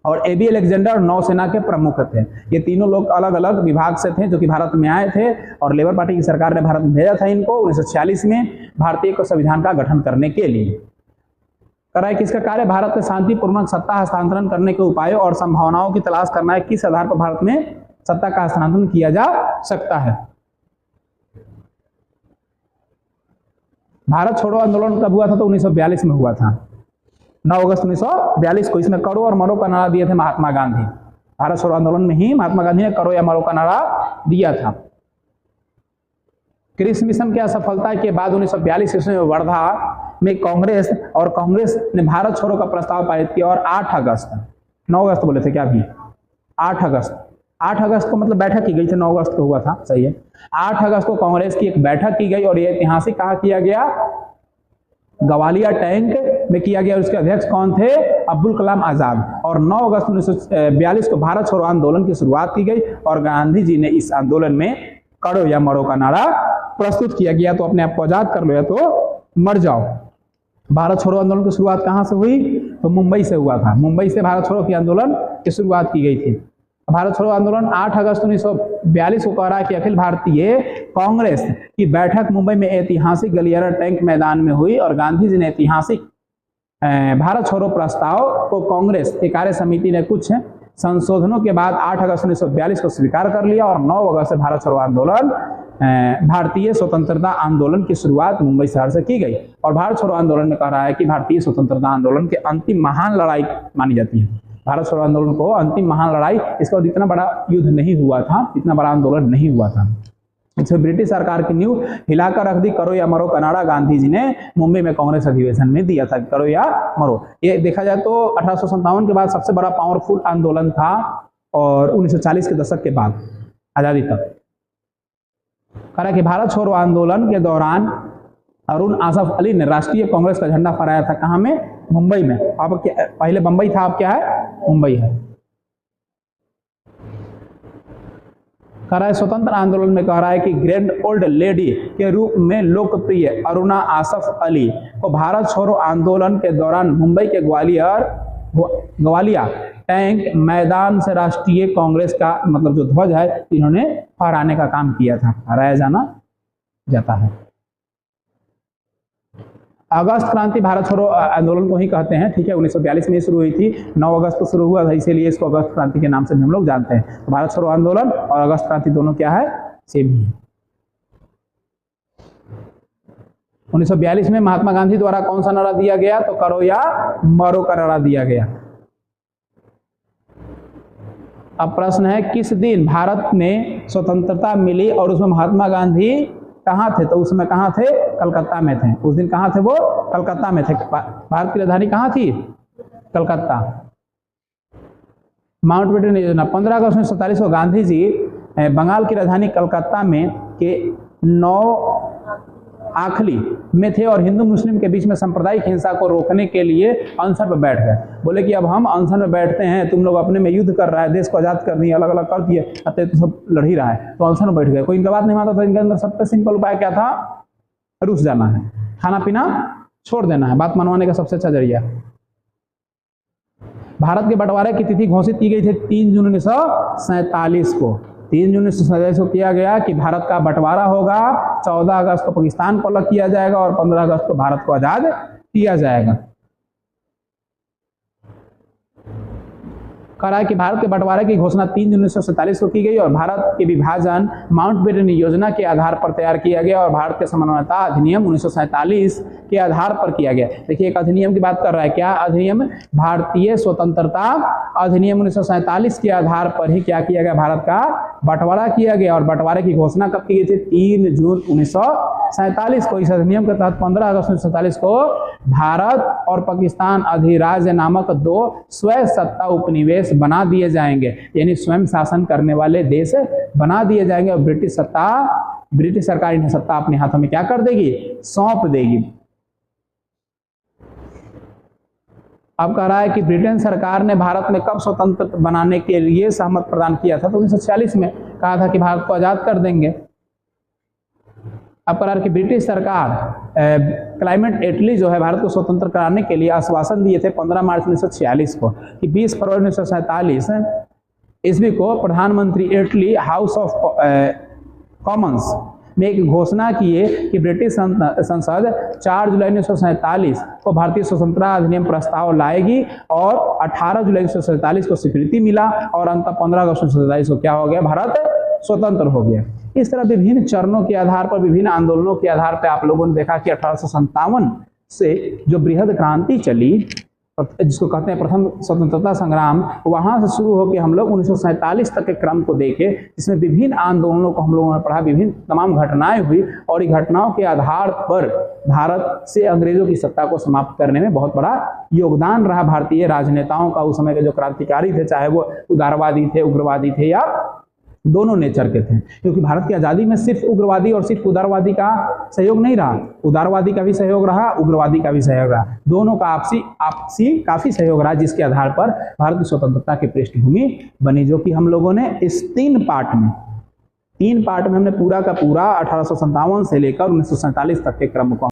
और एबी अलेक्जेंडर नौसेना के प्रमुख थे। ये तीनों लोग अलग अलग विभाग से थे जो कि भारत में आए थे, और लेबर पार्टी की सरकार ने भारत में भेजा था इनको 1946 में भारतीय को संविधान का गठन करने के लिए। कर रहा है कि इसका कार्य भारत में शांतिपूर्वक सत्ता हस्तांतरण करने के उपायों और संभावनाओं की तलाश करना है, किस आधार पर भारत में सत्ता का हस्तांतरण किया जा सकता है। भारत छोड़ो आंदोलन कब हुआ था? तो 1942 में हुआ था, 9 अगस्त 1942 को। इसमें करो और मरो का नारा दिए थे महात्मा गांधी। भारत छोड़ो आंदोलन में ही महात्मा गांधी ने करो या मरो का नारा दिया था। क्रिप्स मिशन की असफलता के बाद 1942 ईस्वी में वर्धा में कांग्रेस ने भारत छोड़ो का प्रस्ताव पारित किया, और 8 अगस्त 9 अगस्त बोले थे क्या अभी? 8 अगस्त को मतलब बैठक की गई थी, 9 अगस्त को हुआ था, सही है। 8 अगस्त को कांग्रेस की एक बैठक की गई, और ये ऐतिहासिक कहाँ किया गया? ग्वालियर टैंक में किया गया। उसके अध्यक्ष कौन थे? अब्दुल कलाम आजाद। और 9 अगस्त 1942 को भारत छोड़ो आंदोलन की शुरुआत की गई, और गांधी जी ने इस आंदोलन में करो या मरो का नारा प्रस्तुत किया गया। तो अपने आप को आजाद कर लो या तो मर जाओ। भारत छोड़ो आंदोलन की शुरुआत कहाँ से हुई? तो मुंबई से हुआ था। मुंबई से भारत छोड़ो की आंदोलन की शुरुआत की गई थी। भारत छोड़ो आंदोलन 8 अगस्त 1942 को कह रहा है कि अखिल भारतीय कांग्रेस की बैठक मुंबई में ऐतिहासिक गलियारा टैंक मैदान में हुई, और गांधी जी ने ऐतिहासिक भारत छोड़ो प्रस्ताव को कांग्रेस की कार्य समिति ने कुछ संशोधनों के बाद 8 अगस्त 1942 को स्वीकार कर लिया, और 9 अगस्त से भारत छोड़ो आंदोलन भारतीय स्वतंत्रता आंदोलन की शुरुआत मुंबई शहर से की गई। और भारत छोड़ो आंदोलन में कह रहा है कि भारतीय स्वतंत्रता आंदोलन के अंतिम महान लड़ाई मानी जाती है। भारत छोड़ो आंदोलन को अंतिम महान लड़ाई, इसका इतना बड़ा युद्ध नहीं हुआ था, इतना बड़ा आंदोलन नहीं हुआ था। इसमें ब्रिटिश सरकार की नींव हिलाकर रख दी। करो या मरो का नारा गांधी जी ने मुंबई में कांग्रेस अधिवेशन में दिया था, करो या मरो। ये देखा जाए तो 1857 के बाद सबसे बड़ा पावरफुल आंदोलन था, और 1940 के दशक के बाद आजादी तक। कह रहा कि भारत छोड़ो आंदोलन के दौरान अरुण आसफ अली ने राष्ट्रीय कांग्रेस का झंडा फहराया था। कहाँ में? मुंबई में। अब पहले बंबई था, अब क्या है? मुंबई है। कह रहा है स्वतंत्र आंदोलन में कह रहा है कि ग्रैंड ओल्ड लेडी के रूप में लोकप्रिय अरुणा आसफ अली को भारत छोड़ो आंदोलन के दौरान मुंबई के ग्वालिया टैंक मैदान से राष्ट्रीय कांग्रेस का मतलब जो ध्वज है इन्होंने फहराने का काम किया था, फहराया जाना जाता है। अगस्त क्रांति भारत छोड़ो आंदोलन को ही कहते हैं, ठीक है। 1942 में शुरू हुई थी, 9 अगस्त को शुरू हुआ था, इसीलिए इसको अगस्त क्रांति के नाम से हम लोग जानते हैं। तो भारत छोड़ो आंदोलन और अगस्त क्रांति दोनों क्या है? सेम ही है। 1942 में महात्मा गांधी द्वारा कौन सा नारा दिया गया? तो करो या मरो का नारा दिया गया। अब प्रश्न है किस दिन भारत में स्वतंत्रता मिली और उसमें महात्मा गांधी कहाँ थे? तो उसमें कहाँ थे? कलकत्ता में थे। उस दिन कहाँ थे वो? कलकत्ता में थे। भारत की राजधानी कहाँ थी? कलकत्ता। माउंटबेटन योजना 15 अगस्त 1947 को गांधी जी बंगाल की राजधानी कलकत्ता में के 9 आखली में थे और हिंदू मुस्लिम के बीच में सांप्रदायिक हिंसा को रोकने के लिए अनशन पर बैठ गए। बोले कि अब हम अनशन में बैठते हैं, तुम लोग अपने में युद्ध कर रहा है, देश को आज़ाद कर दिए, अलग अलग कर दिए, अब तो सब लड़ ही रहा है, तो अनशन में बैठ गए। कोई इनका बात नहीं मानता था। इनके अंदर सबसे सिंपल उपाय क्या था? रुस जाना है, खाना पीना छोड़ देना है, बात मनवाने का सबसे अच्छा जरिया। भारत के बंटवारे की तिथि घोषित की गई थी 3 जून 1947 को। 3 जून 1947 को किया गया कि भारत का बंटवारा होगा, 14 अगस्त को पाकिस्तान को अलग किया जाएगा और 15 अगस्त को भारत को आजाद किया जाएगा। कहा है कि भारत के बंटवारे की घोषणा 3 जून 1947 को की गई और भारत के विभाजन माउंटबेटन योजना के आधार पर तैयार किया गया और भारत के समन्वयता अधिनियम 1947 के आधार पर किया गया। देखिए, एक अधिनियम की बात कर रहा है, क्या अधिनियम? भारतीय स्वतंत्रता अधिनियम 1947 के आधार पर ही क्या किया गया? भारत का बंटवारा किया गया। और बंटवारे की घोषणा कब की गई थी? 3 जून 1947 को। इस अधिनियम के तहत 15 अगस्त 1947 को भारत और पाकिस्तान अधिराज्य नामक 2 स्वयं सत्ता उपनिवेश बना दिए जाएंगे, यानी स्वयं शासन करने वाले देश बना दिए जाएंगे और ब्रिटिश सरकार इन्हें सत्ता अपने हाथों में क्या कर देगी? सौंप देगी। अब कह रहा है कि ब्रिटेन सरकार ने भारत में कब स्वतंत्र बनाने के लिए सहमत प्रदान किया था? तो 1946 में कहा था कि भारत को आजाद कर देंगे। अब कह रहा है कि ब्रिटिश सरकार क्लाइमेट एटली जो है भारत को स्वतंत्र कराने के लिए आश्वासन दिए थे 15 मार्च 1946 को कि 20 फरवरी 1947 ईस्वी को प्रधानमंत्री एटली हाउस ऑफ कॉमन्स में एक घोषणा किए कि ब्रिटिश संसद 4 जुलाई 1947 को भारतीय स्वतंत्रता अधिनियम प्रस्ताव लाएगी और 18 जुलाई 1947 को स्वीकृति मिला और अंत 15 अगस्त 1947 को क्या हो गया? भारत स्वतंत्र हो गया। इस तरह विभिन्न चरणों के आधार पर, विभिन्न आंदोलनों के आधार पर आप लोगों ने देखा कि 1857 से जो बृहद क्रांति चली, जिसको कहते हैं प्रथम स्वतंत्रता संग्राम, वहां से शुरू होकर हम लोग 1947 तक के क्रम को देखे, जिसमें विभिन्न आंदोलनों को हम लोगों ने पढ़ा, विभिन्न तमाम घटनाएं हुई और इन घटनाओं के आधार पर भारत से अंग्रेजों की सत्ता को समाप्त करने में बहुत बड़ा योगदान रहा भारतीय राजनेताओं का। उस समय के जो क्रांतिकारी थे, चाहे वो उदारवादी थे, उग्रवादी थे या दोनों नेचर के थे, क्योंकि भारत की आज़ादी में सिर्फ उग्रवादी और सिर्फ उदारवादी का सहयोग नहीं रहा, उदारवादी का भी सहयोग रहा, उग्रवादी का भी सहयोग रहा, दोनों का आपसी काफी सहयोग रहा, जिसके आधार पर भारत की स्वतंत्रता की पृष्ठभूमि बनी, जो कि हम लोगों ने इस 3 पार्ट में हमने पूरा का पूरा 1857 से लेकर 1947 तक के क्रम को